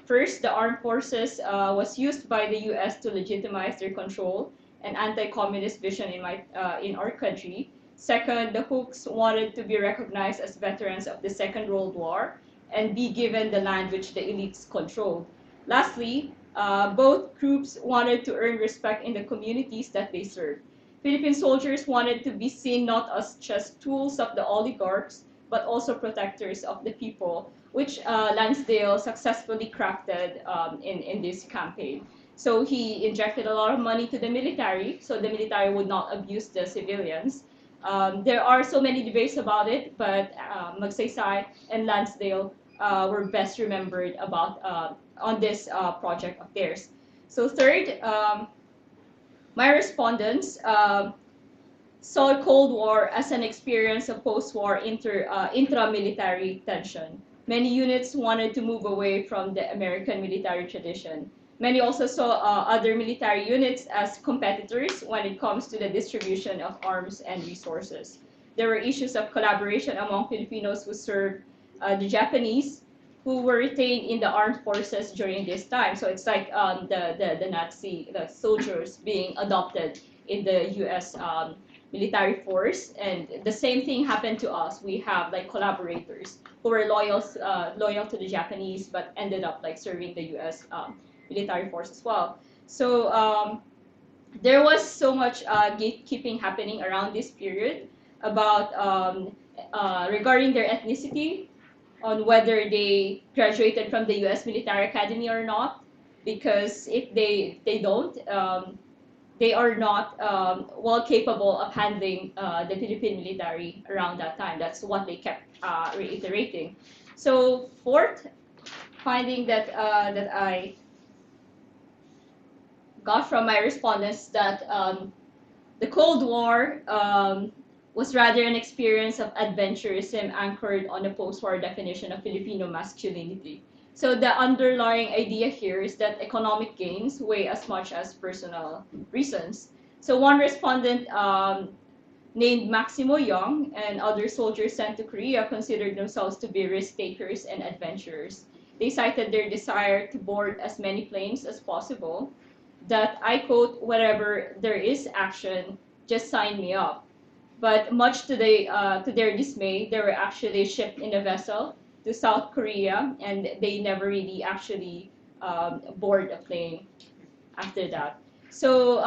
First, the armed forces was used by the U.S. to legitimize their control and anti-communist vision in our country. Second, the hooks wanted to be recognized as veterans of the Second World War and be given the land which the elites controlled. Lastly, both groups wanted to earn respect in the communities that they served. Philippine soldiers wanted to be seen not as just tools of the oligarchs, but also protectors of the people, which Lansdale successfully crafted in this campaign. So he injected a lot of money to the military, so the military would not abuse the civilians. There are so many debates about it, but Magsaysay and Lansdale were best remembered about on this project of theirs. So third, my respondents saw Cold War as an experience of post-war intra-military tension. Many units wanted to move away from the American military tradition. Many also saw other military units as competitors when it comes to the distribution of arms and resources. There were issues of collaboration among Filipinos who served the Japanese, who were retained in the armed forces during this time. So it's like the soldiers being adopted in the U.S. Military force, and the same thing happened to us. We have like collaborators who were loyal to the Japanese, but ended up like serving the U.S. Military force as well. So there was so much gatekeeping happening around this period about regarding their ethnicity, on whether they graduated from the U.S. Military Academy or not, because if they don't, they are not well capable of handling the Philippine military around that time. That's what they kept reiterating. So fourth finding that that I got from my respondents, that the Cold War was rather an experience of adventurism anchored on the post-war definition of Filipino masculinity. So the underlying idea here is that economic gains weigh as much as personal reasons. So one respondent named Maximo Young and other soldiers sent to Korea considered themselves to be risk takers and adventurers. They cited their desire to board as many planes as possible, that, I quote, "wherever there is action, just sign me up." But much to their dismay, they were actually shipped in a vessel to South Korea, and they never really actually board a plane after that. So,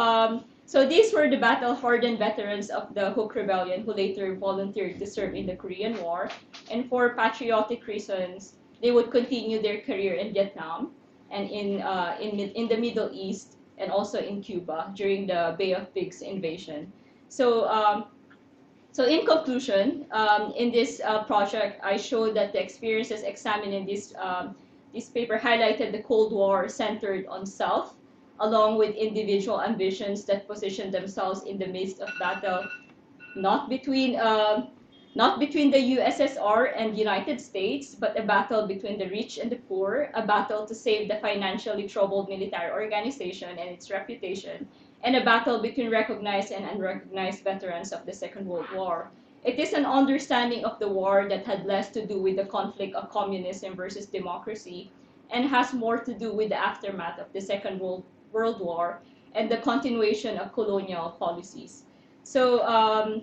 so these were the battle-hardened veterans of the Hook Rebellion who later volunteered to serve in the Korean War, and for patriotic reasons, they would continue their career in Vietnam and in the Middle East and also in Cuba during the Bay of Pigs invasion. So, so in conclusion, in this project, I showed that the experiences examined in this paper highlighted the Cold War centered on self, along with individual ambitions that positioned themselves in the midst of battle, not between the USSR and United States, but a battle between the rich and the poor, a battle to save the financially troubled military organization and its reputation, and a battle between recognized and unrecognized veterans of the Second World War. It is an understanding of the war that had less to do with the conflict of communism versus democracy and has more to do with the aftermath of the Second World War and the continuation of colonial policies. So,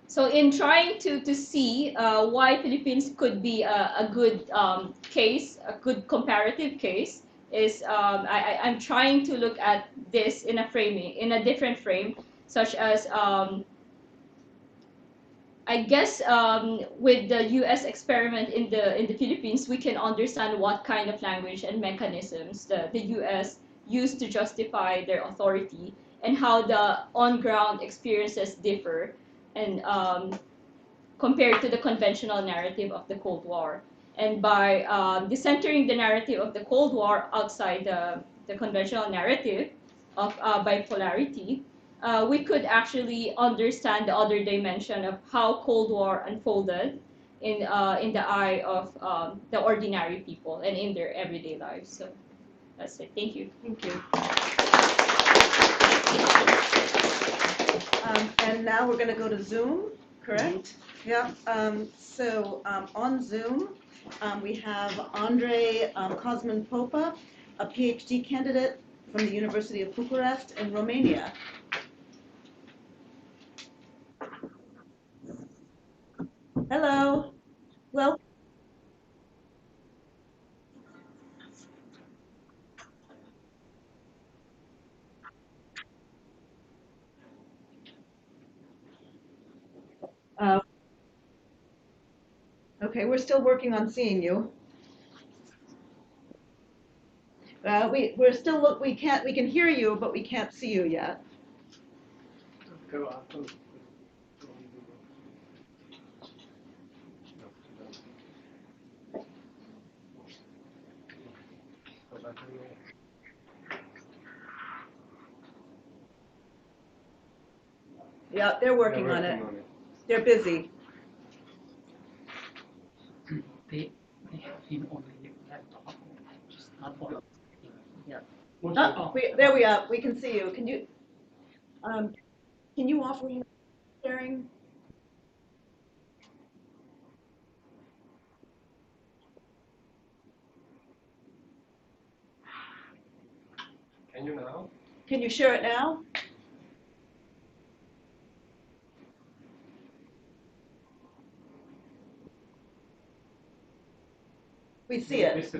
so in trying to see why Philippines could be a good case, a good comparative case, is I'm trying to look at this in a framing, in a different frame, such as I guess with the U.S. experiment in the Philippines, we can understand what kind of language and mechanisms the U.S. used to justify their authority and how the on-ground experiences differ and compared to the conventional narrative of the Cold War. And by decentering the narrative of the Cold War outside the conventional narrative of bipolarity, we could actually understand the other dimension of how Cold War unfolded in the eye of the ordinary people and in their everyday lives. So that's it. Thank you. Thank you. And now we're going to go to Zoom, correct? Yeah. On Zoom, we have Andrei Cosmin POPA, a PhD candidate from the University of Bucharest in Romania. Hello. Well. Okay, we're still working on seeing you. We can hear you, but we can't see you yet. Yeah, they're working on it. They're busy. They have been on the laptop, just not on. Yeah. There we are. We can see you. Can you offer your sharing? Can you now? Can you share it now? We see it.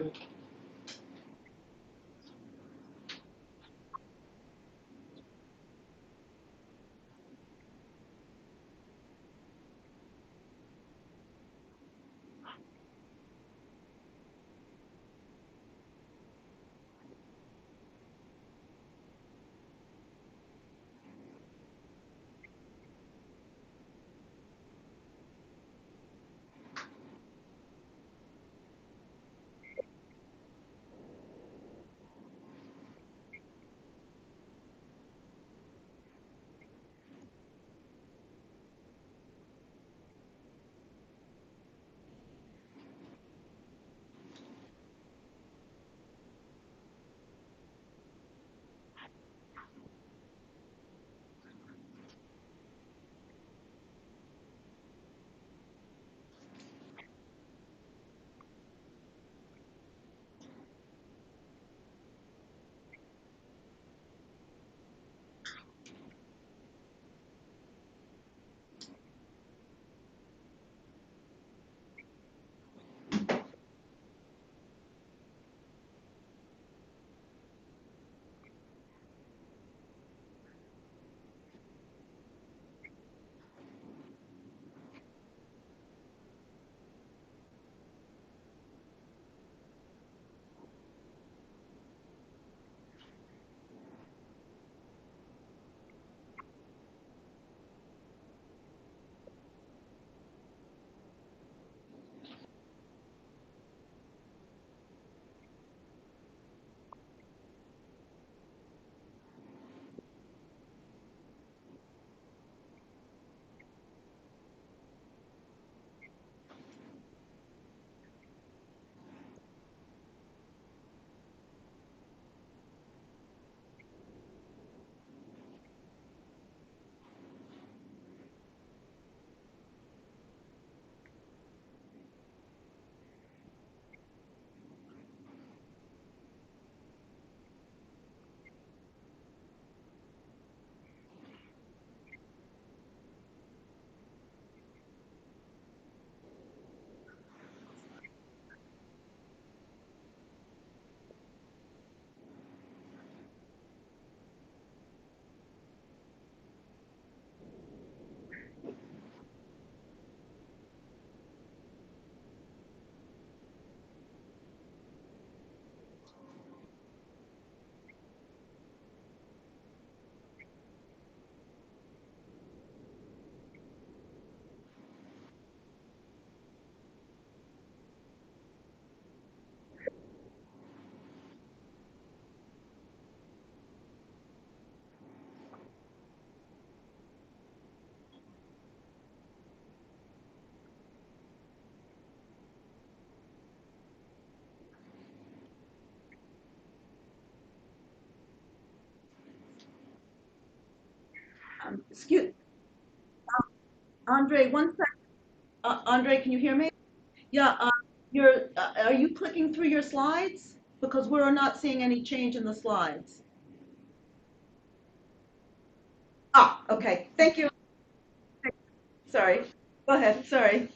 Excuse, Andrei, one second. Andrei, can you hear me? Yeah, are you clicking through your slides? Because we're not seeing any change in the slides. Ah, okay, thank you. Sorry, go ahead, sorry.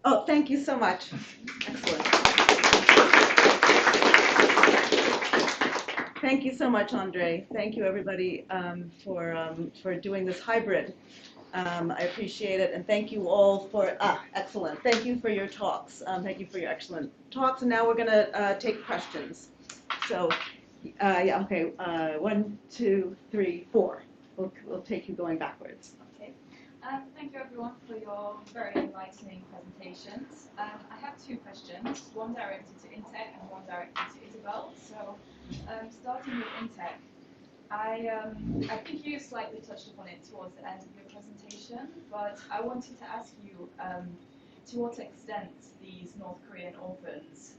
Oh, thank you so much. Excellent. Thank you so much, Andrei. Thank you, everybody, for doing this hybrid. I appreciate it, and thank you all for, excellent. Thank you for your talks. Thank you for your excellent talks, and now we're going to take questions. So, yeah, okay, 1, 2, 3, 4. We'll take you going backwards. Okay. Thank you, everyone, for your very enlightening presentations. I have 2 questions, one directed to Intaek and one directed to Isabel. So, starting with Intaek, I think you slightly touched upon it towards the end of your presentation, but I wanted to ask you to what extent these North Korean orphans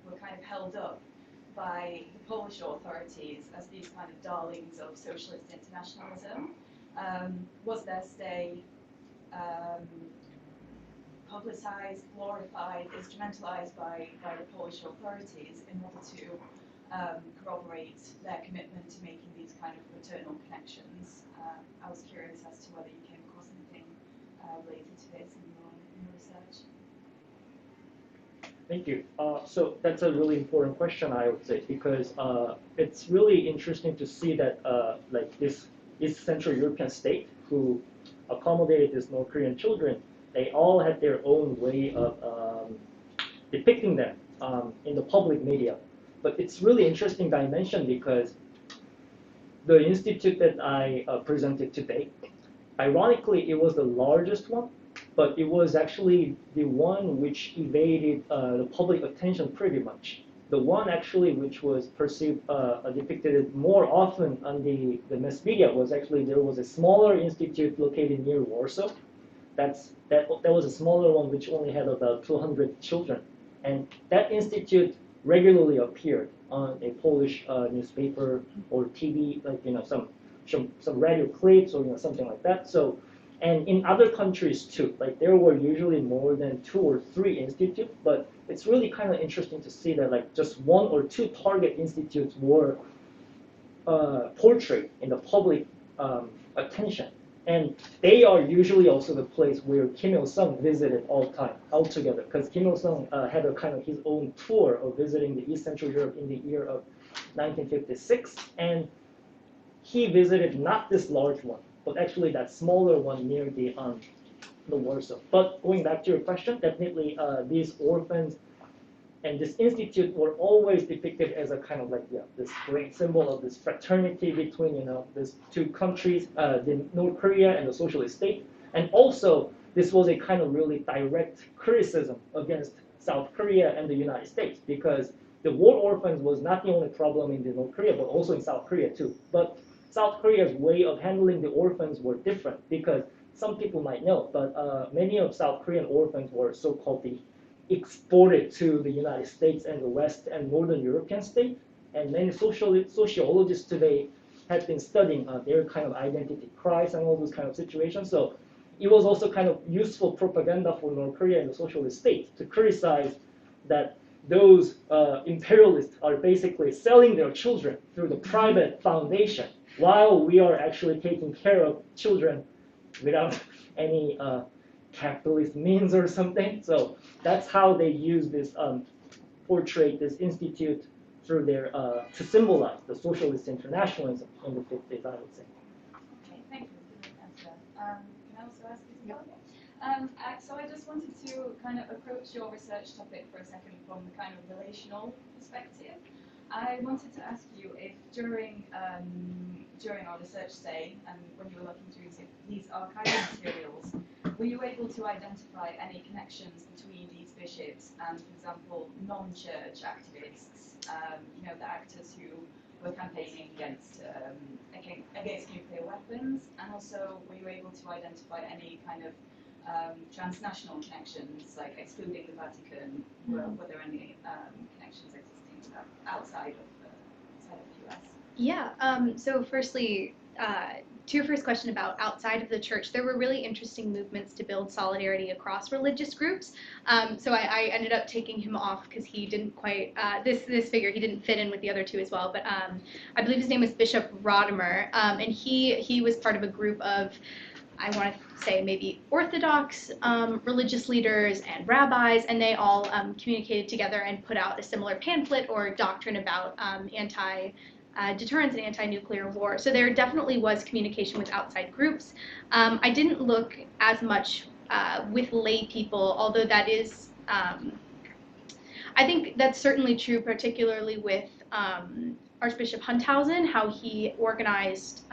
were kind of held up by the Polish authorities as these kind of darlings of socialist internationalism. Was their stay publicized, glorified, instrumentalized by the Polish authorities in order to corroborate their commitment to making these kind of fraternal connections? I was curious as to whether you came across anything related to this in your research. Thank you. So that's a really important question, I would say, because it's really interesting to see that like this East Central European state who accommodated these North Korean children, they all had their own way of depicting them in the public media. But it's really interesting dimension because the institute that I presented today, ironically, it was the largest one, but it was actually the one which evaded the public attention pretty much. The one actually which was perceived, depicted more often on the mass media was actually there was a smaller institute located near Warsaw. That was a smaller one which only had about 200 children. And that institute regularly appeared on a Polish newspaper or TV, like some radio clips or something like that. So, and in other countries too, like there were usually more than 2 or 3 institutes, but it's really kind of interesting to see that like just 1 or 2 target institutes were portrayed in the public attention. And they are usually also the place where Kim Il-sung visited all the time, altogether, because Kim Il-sung had a kind of his own tour of visiting the East Central Europe in the year of 1956, and he visited not this large one, but actually that smaller one near the Warsaw. But going back to your question, definitely these orphans and this institute were always depicted as a kind of like this great symbol of this fraternity between these 2 countries, the North Korea and the Socialist state. And also this was a kind of really direct criticism against South Korea and the United States, because the war orphans was not the only problem in the North Korea, but also in South Korea too. But South Korea's way of handling the orphans were different, because some people might know, but many of South Korean orphans were so-called exported to the United States and the West and Northern European states, and many sociologists today have been studying their kind of identity crisis and all those kind of situations. So it was also kind of useful propaganda for North Korea and the socialist states to criticize that those imperialists are basically selling their children through the private foundation, while we are actually taking care of children without any capitalist means or something. So that's how they use this portray this institute through their to symbolize the socialist internationalism in the 50s, I would say. Okay, thank you for the answer. Can I also ask you to so I just wanted to kind of approach your research topic for a second from the kind of relational perspective. I wanted to ask you if during our research stay and when you were looking through these archival materials, were you able to identify any connections between these bishops and, for example, non-church activists, the actors who were campaigning against nuclear weapons, and also were you able to identify any kind of transnational connections, like excluding the Vatican? Were there any connections existing outside of the US? Yeah, so firstly, to your first question about outside of the church, there were really interesting movements to build solidarity across religious groups. So I ended up taking him off because he didn't quite, this figure, he didn't fit in with the other 2 as well. But I believe his name was Bishop Rodimer, and he was part of a group of I want to say maybe Orthodox religious leaders and rabbis, and they all communicated together and put out a similar pamphlet or doctrine about anti-deterrence and anti-nuclear war. So there definitely was communication with outside groups. I didn't look as much with lay people, although that is, I think that's certainly true, particularly with Archbishop Hunthousen, how he organized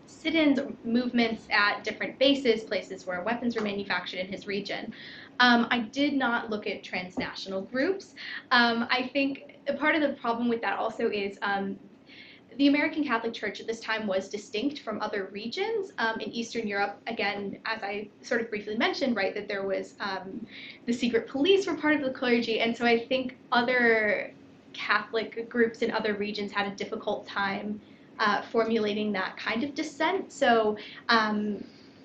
sit-ins, movements at different bases, places where weapons were manufactured in his region. I did not look at transnational groups. I think part of the problem with that also is the American Catholic Church at this time was distinct from other regions in Eastern Europe. Again, as I sort of briefly mentioned, right, that there was the secret police were part of the clergy, and so I think other Catholic groups in other regions had a difficult time formulating that kind of dissent. So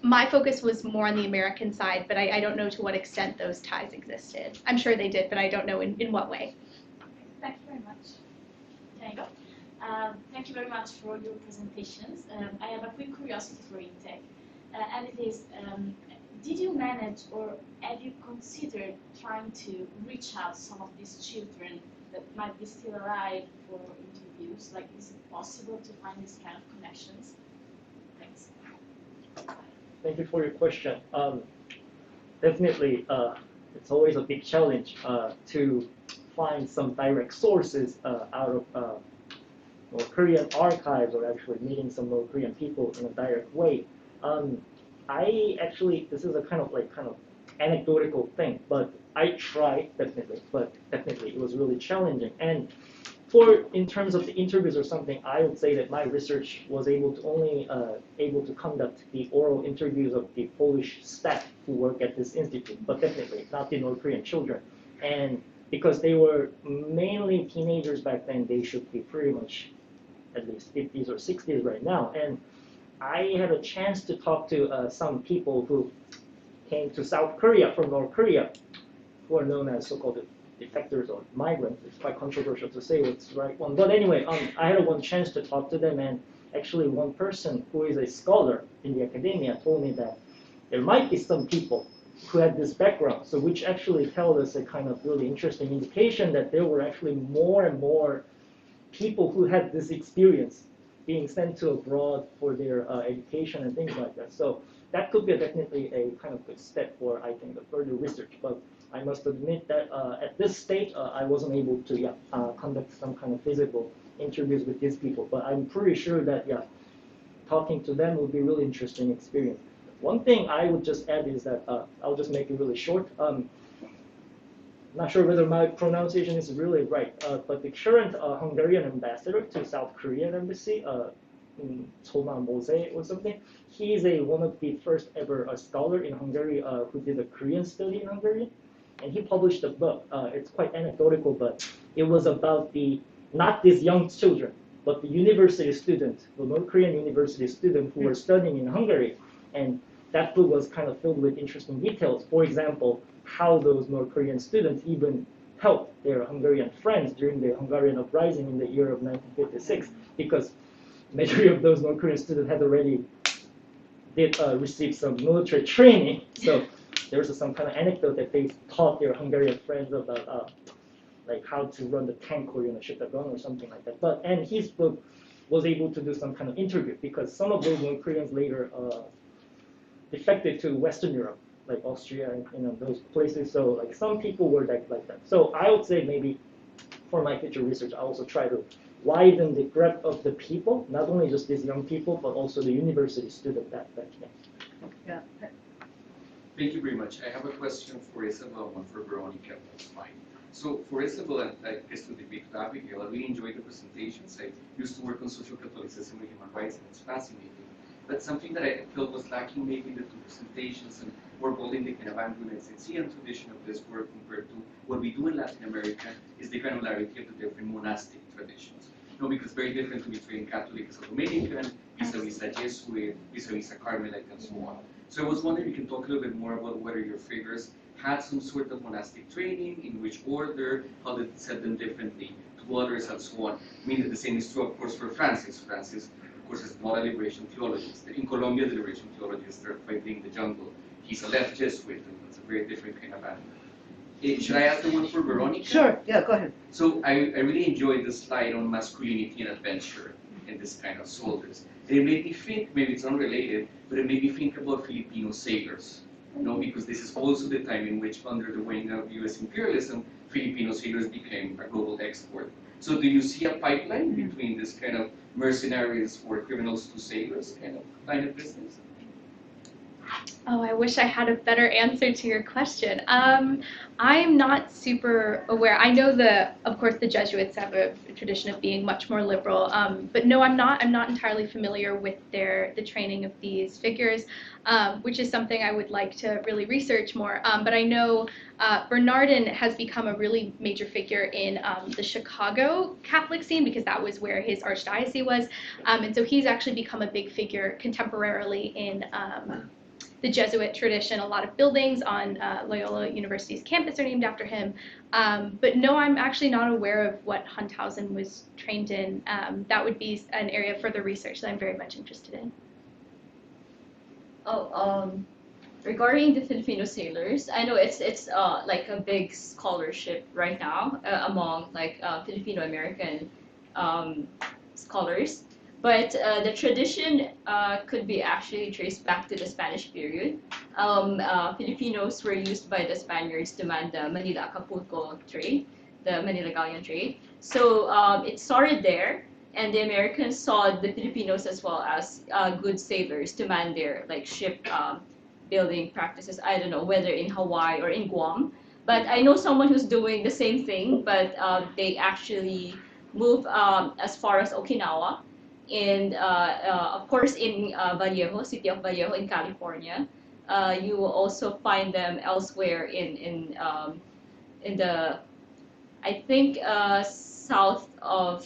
my focus was more on the American side, but I don't know to what extent those ties existed. I'm sure they did, but I don't know in what way. Thank you very much. There you go. Thank you very much for your presentations. I have a quick curiosity for Intaek, and it is, did you manage or have you considered trying to reach out some of these children that might be still alive for interviews? Like, is it possible to find this kind of connections? Thanks. Thank you for your question. Definitely, it's always a big challenge to find some direct sources out of North Korean archives, or actually meeting some North Korean people in a direct way. I actually, this is a kind of anecdotal thing, but I tried definitely, but definitely it was really challenging. And in terms of the interviews or something, I would say that my research was able to conduct the oral interviews of the Polish staff who work at this institute, but definitely not the North Korean children. And because they were mainly teenagers back then, they should be pretty much at least 50s or 60s right now. And I had a chance to talk to some people who came to South Korea from North Korea, who are known as so-called defectors or migrants. It's quite controversial to say what's the right one. But anyway, I had one chance to talk to them, and actually one person who is a scholar in the academia told me that there might be some people who had this background, so which actually tells us a kind of really interesting indication that there were actually more and more people who had this experience being sent to abroad for their education and things like that. So that could be definitely a kind of good step for, I think, the further research. But I must admit that at this stage, I wasn't able to conduct some kind of physical interviews with these people. But I'm pretty sure that, talking to them would be a really interesting experience. One thing I would just add is that, I'll just make it really short. Not sure whether my pronunciation is really right, but the current Hungarian ambassador to South Korean embassy, Cosmin or something, he is one of the first ever scholar in Hungary who did a Korean study in Hungary, and he published a book. It's quite anecdotal, but it was about not these young children, but the university student, the North Korean university student who were studying in Hungary, and that book was kind of filled with interesting details. For example, how those North Korean students even helped their Hungarian friends during the Hungarian uprising in the year of 1956, because majority of those North Korean students had already received some military training. So there was some kind of anecdote that they taught their Hungarian friends about like how to run the tank or shoot a gun or something like that. And his book was able to do some kind of interview, because some of those North Koreans later defected to Western Europe, like Austria and those places. So like some people were like that. So I would say maybe for my future research, I also try to widen the breadth of the people, not only just these young people, but also the university student that Yeah. Thank you very much. I have a question for Isabel, one for Veronica. That's fine. So for Isabel, and I guess to debate with Abigail, I really enjoyed the presentations. I used to work on social Catholicism and human rights, and it's fascinating. But something that I felt was lacking maybe in the two presentations, and more building the kind of Anglo-Nicene tradition of this work compared to what we do in Latin America, is the granularity of the different monastic traditions. Because it's very different to be trained Catholic as a Dominican, vis-a-vis a Jesuit, vis-a-vis a Carmelite, and so on. So I was wondering if you can talk a little bit more about whether your figures had some sort of monastic training, in which order, how they said them differently to others, and so on. I mean, the same is true, of course, for Francis. Francis, of course, is not a liberation theologist. In Colombia, the liberation theologists are fighting the jungle. He's a left Jesuit, and it's a very different kind of animal. Should I ask the one for Veronica? Sure, yeah, go ahead. So I really enjoyed the slide on masculinity and adventure in this kind of soldiers. And it made me think, maybe it's unrelated, but it made me think about Filipino sailors. You know, because this is also the time in which, under the wing of U.S. imperialism, Filipino sailors became a global export. So do you see a pipeline between this kind of mercenaries or criminals to sailors kind of line of business? Oh, I wish I had a better answer to your question. I'm not super aware. I know of course, the Jesuits have a tradition of being much more liberal, but no, I'm not entirely familiar with the training of these figures, which is something I would like to really research more. But I know Bernardin has become a really major figure in the Chicago Catholic scene because that was where his archdiocese was, and so he's actually become a big figure contemporarily in the Jesuit tradition. A lot of buildings on Loyola University's campus are named after him. But no, I'm actually not aware of what Hunthousen was trained in. That would be an area of further research that I'm very much interested in. Regarding the Filipino sailors, I know it's like a big scholarship right now among like Filipino American scholars. But the tradition could be actually traced back to the Spanish period. Filipinos were used by the Spaniards to man the Manila-Acapulco trade, the Manila Galleon trade. So it started there, and the Americans saw the Filipinos as well as good sailors to man their like ship building practices. I don't know whether in Hawaii or in Guam, but I know someone who's doing the same thing, but they actually move as far as Okinawa. And of course in Vallejo, city of Vallejo in California. You will also find them elsewhere in the, I think, south of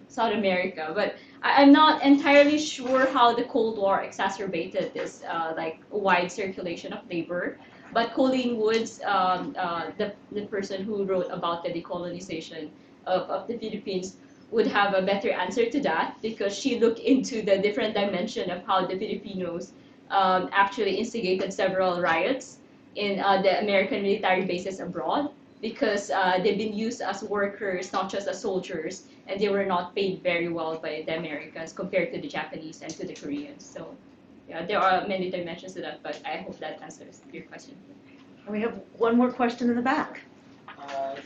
South America. But I'm not entirely sure how the Cold War exacerbated this like wide circulation of labor. But Colleen Woods, the person who wrote about the decolonization of the Philippines, would have a better answer to that because she looked into the different dimension of how the Filipinos actually instigated several riots in the American military bases abroad because they've been used as workers, not just as soldiers, and they were not paid very well by the Americans compared to the Japanese and to the Koreans. So yeah, there are many dimensions to that, but I hope that answers your question. And we have one more question in the back.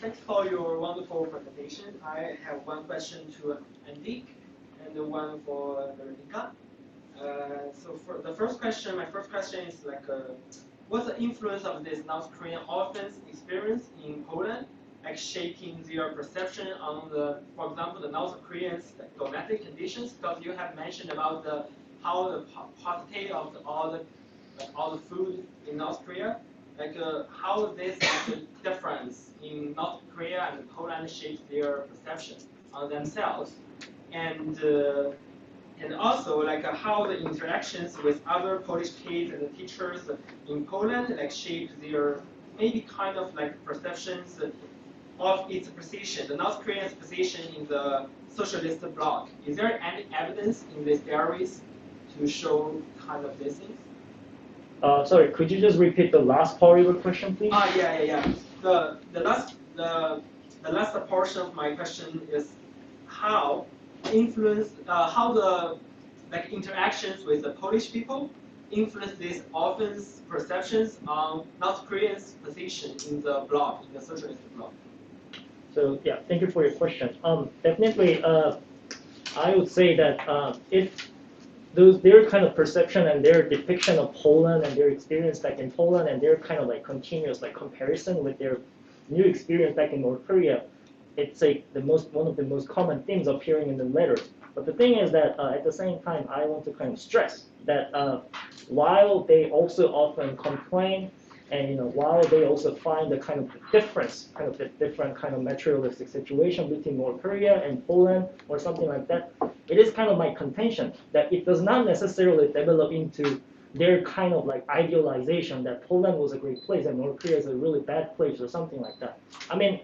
Thanks for your wonderful presentation. I have one question to Andy and one for Veronica. So for the first question, my first question is like, what's the influence of this North Korean orphans experience in Poland, like shaping their perception on the, for example, the North Koreans' like, domestic conditions? Because you have mentioned about how the paucity of all the food in North Korea. Like how this difference in North Korea and Poland shapes their perception on themselves, and also like how the interactions with other Polish kids and the teachers in Poland like shape their maybe kind of like perceptions of its position, the North Korean's position in the socialist bloc. Is there any evidence in these theories to show kind of these things? Sorry, could you just repeat the last part of your question, please? Yeah. The last portion of my question is how the like interactions with the Polish people influence these orphans' perceptions on North Koreans' position in the bloc, in the socialist bloc. So yeah, thank you for your question. Definitely, I would say that if their kind of perception and their depiction of Poland and their experience back in Poland and their kind of like continuous like comparison with their new experience back in North Korea, it's like one of the most common themes appearing in the letters. But the thing is that at the same time, I want to kind of stress that while they also often complain and while they also find the kind of difference, kind of the different kind of materialistic situation between North Korea and Poland or something like that, it is kind of my contention that it does not necessarily develop into their kind of like idealization that Poland was a great place and North Korea is a really bad place or something like that. I mean,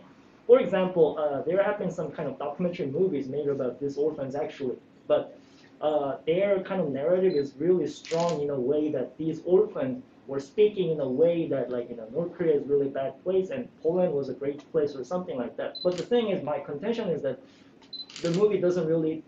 for example, there have been some kind of documentary movies made about these orphans actually, but their kind of narrative is really strong in a way that these orphans were speaking in a way that, like, North Korea is a really bad place and Poland was a great place or something like that. But the thing is, my contention is that the movie doesn't really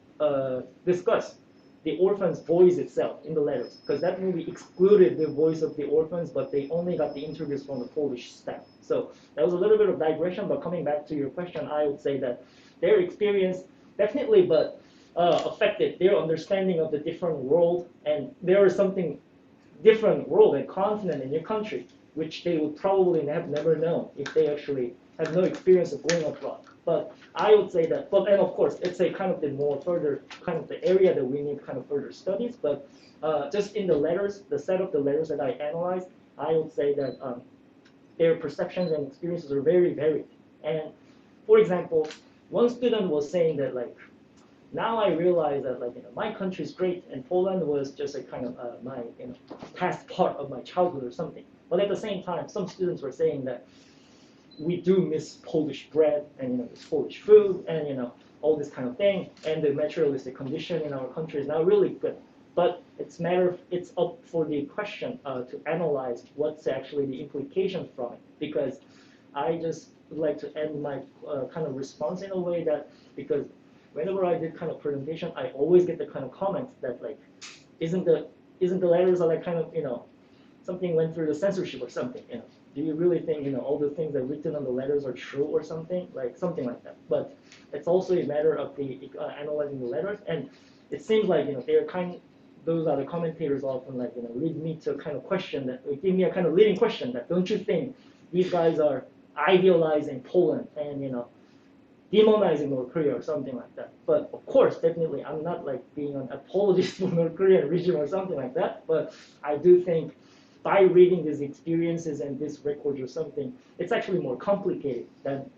discuss the orphans' voice itself in the letters, because that movie excluded the voice of the orphans, but they only got the interviews from the Polish staff. So that was a little bit of digression, but coming back to your question, I would say that their experience definitely, but affected their understanding of the different world, and there is something different world and continent in your country, which they would probably have never known if they actually have no experience of going abroad. But I would say that, and of course, it's a kind of the more further, kind of the area that we need kind of further studies, but just in the letters, the set of the letters that I analyzed, I would say that their perceptions and experiences are very varied. And for example, one student was saying that, like, now I realize that, like, my country is great and Poland was just a kind of my past part of my childhood or something. But at the same time, some students were saying that we do miss Polish bread and this Polish food and all this kind of thing, and the materialistic condition in our country is now really good. But it's up for the question to analyze what's actually the implication from it, because I just would like to end my kind of response in a way that, because whenever I did kind of presentation, I always get the kind of comments that, like, isn't the letters are like kind of something went through the censorship or something, Do you really think all the things that are written on the letters are true or something like that? But it's also a matter of the analyzing the letters, and it seems like they're those are the commentators often like lead me to kind of question that, give me a kind of leading question that, don't you think these guys are idealizing Poland and demonizing North Korea or something like that? But of course, definitely, I'm not like being an apologist for North Korean regime or something like that. But I do think by reading these experiences and these records or something, it's actually more complicated than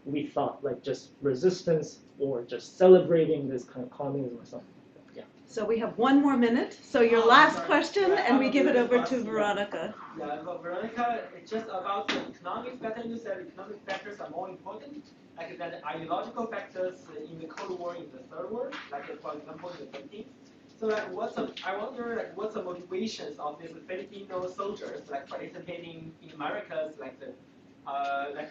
we thought, like just resistance or just celebrating this kind of communism or something like that. Yeah. So we have 1 more minute. So your last sorry. question, and we give it over to Veronica. Yeah, but Veronica, it's just about the economic factors. You said economic factors are more important, like than ideological factors in the Cold War, in the Third War, like for example in the 15th. So like, I wonder, like, what's the motivations of these Filipino soldiers, like participating in America's, like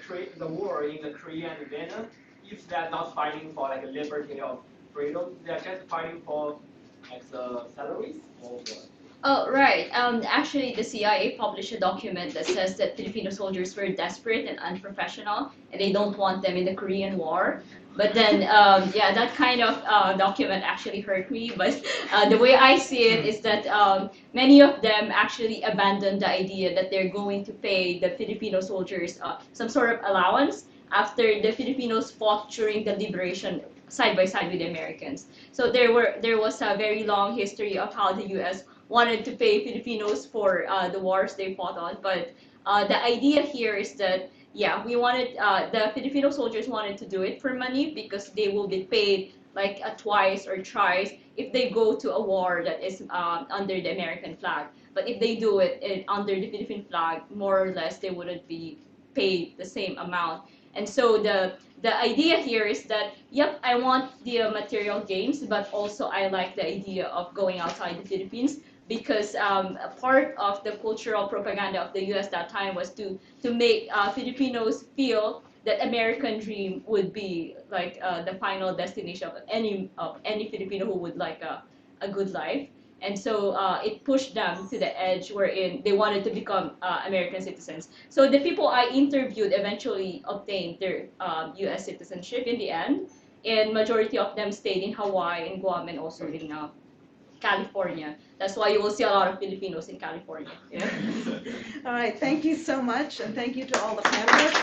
create the war in the Korea and Vietnam, if they're not fighting for like liberty or freedom, they're just fighting for like the salaries or what? Oh, right. Actually, the CIA published a document that says that Filipino soldiers were desperate and unprofessional, and they don't want them in the Korean War. But then, yeah, that kind of document actually hurt me. But the way I see it is that many of them actually abandoned the idea that they're going to pay the Filipino soldiers some sort of allowance after the Filipinos fought during the liberation side by side with the Americans. So there was a very long history of how the U.S. wanted to pay Filipinos for the wars they fought on. But the idea here is that, yeah, we wanted, the Filipino soldiers wanted to do it for money because they will be paid like twice or thrice if they go to a war that is under the American flag. But if they do it under the Philippine flag, more or less they wouldn't be paid the same amount. And so the idea here is that, yep, I want the material gains, but also I like the idea of going outside the Philippines, because a part of the cultural propaganda of the U.S. that time was to make Filipinos feel that American dream would be like the final destination of any Filipino who would like a good life. And so it pushed them to the edge wherein they wanted to become American citizens. So the people I interviewed eventually obtained their U.S. citizenship in the end, and majority of them stayed in Hawaii and Guam and also in California. That's why you will see a lot of Filipinos in California. Yeah. All right, thank you so much, and thank you to all the panelists.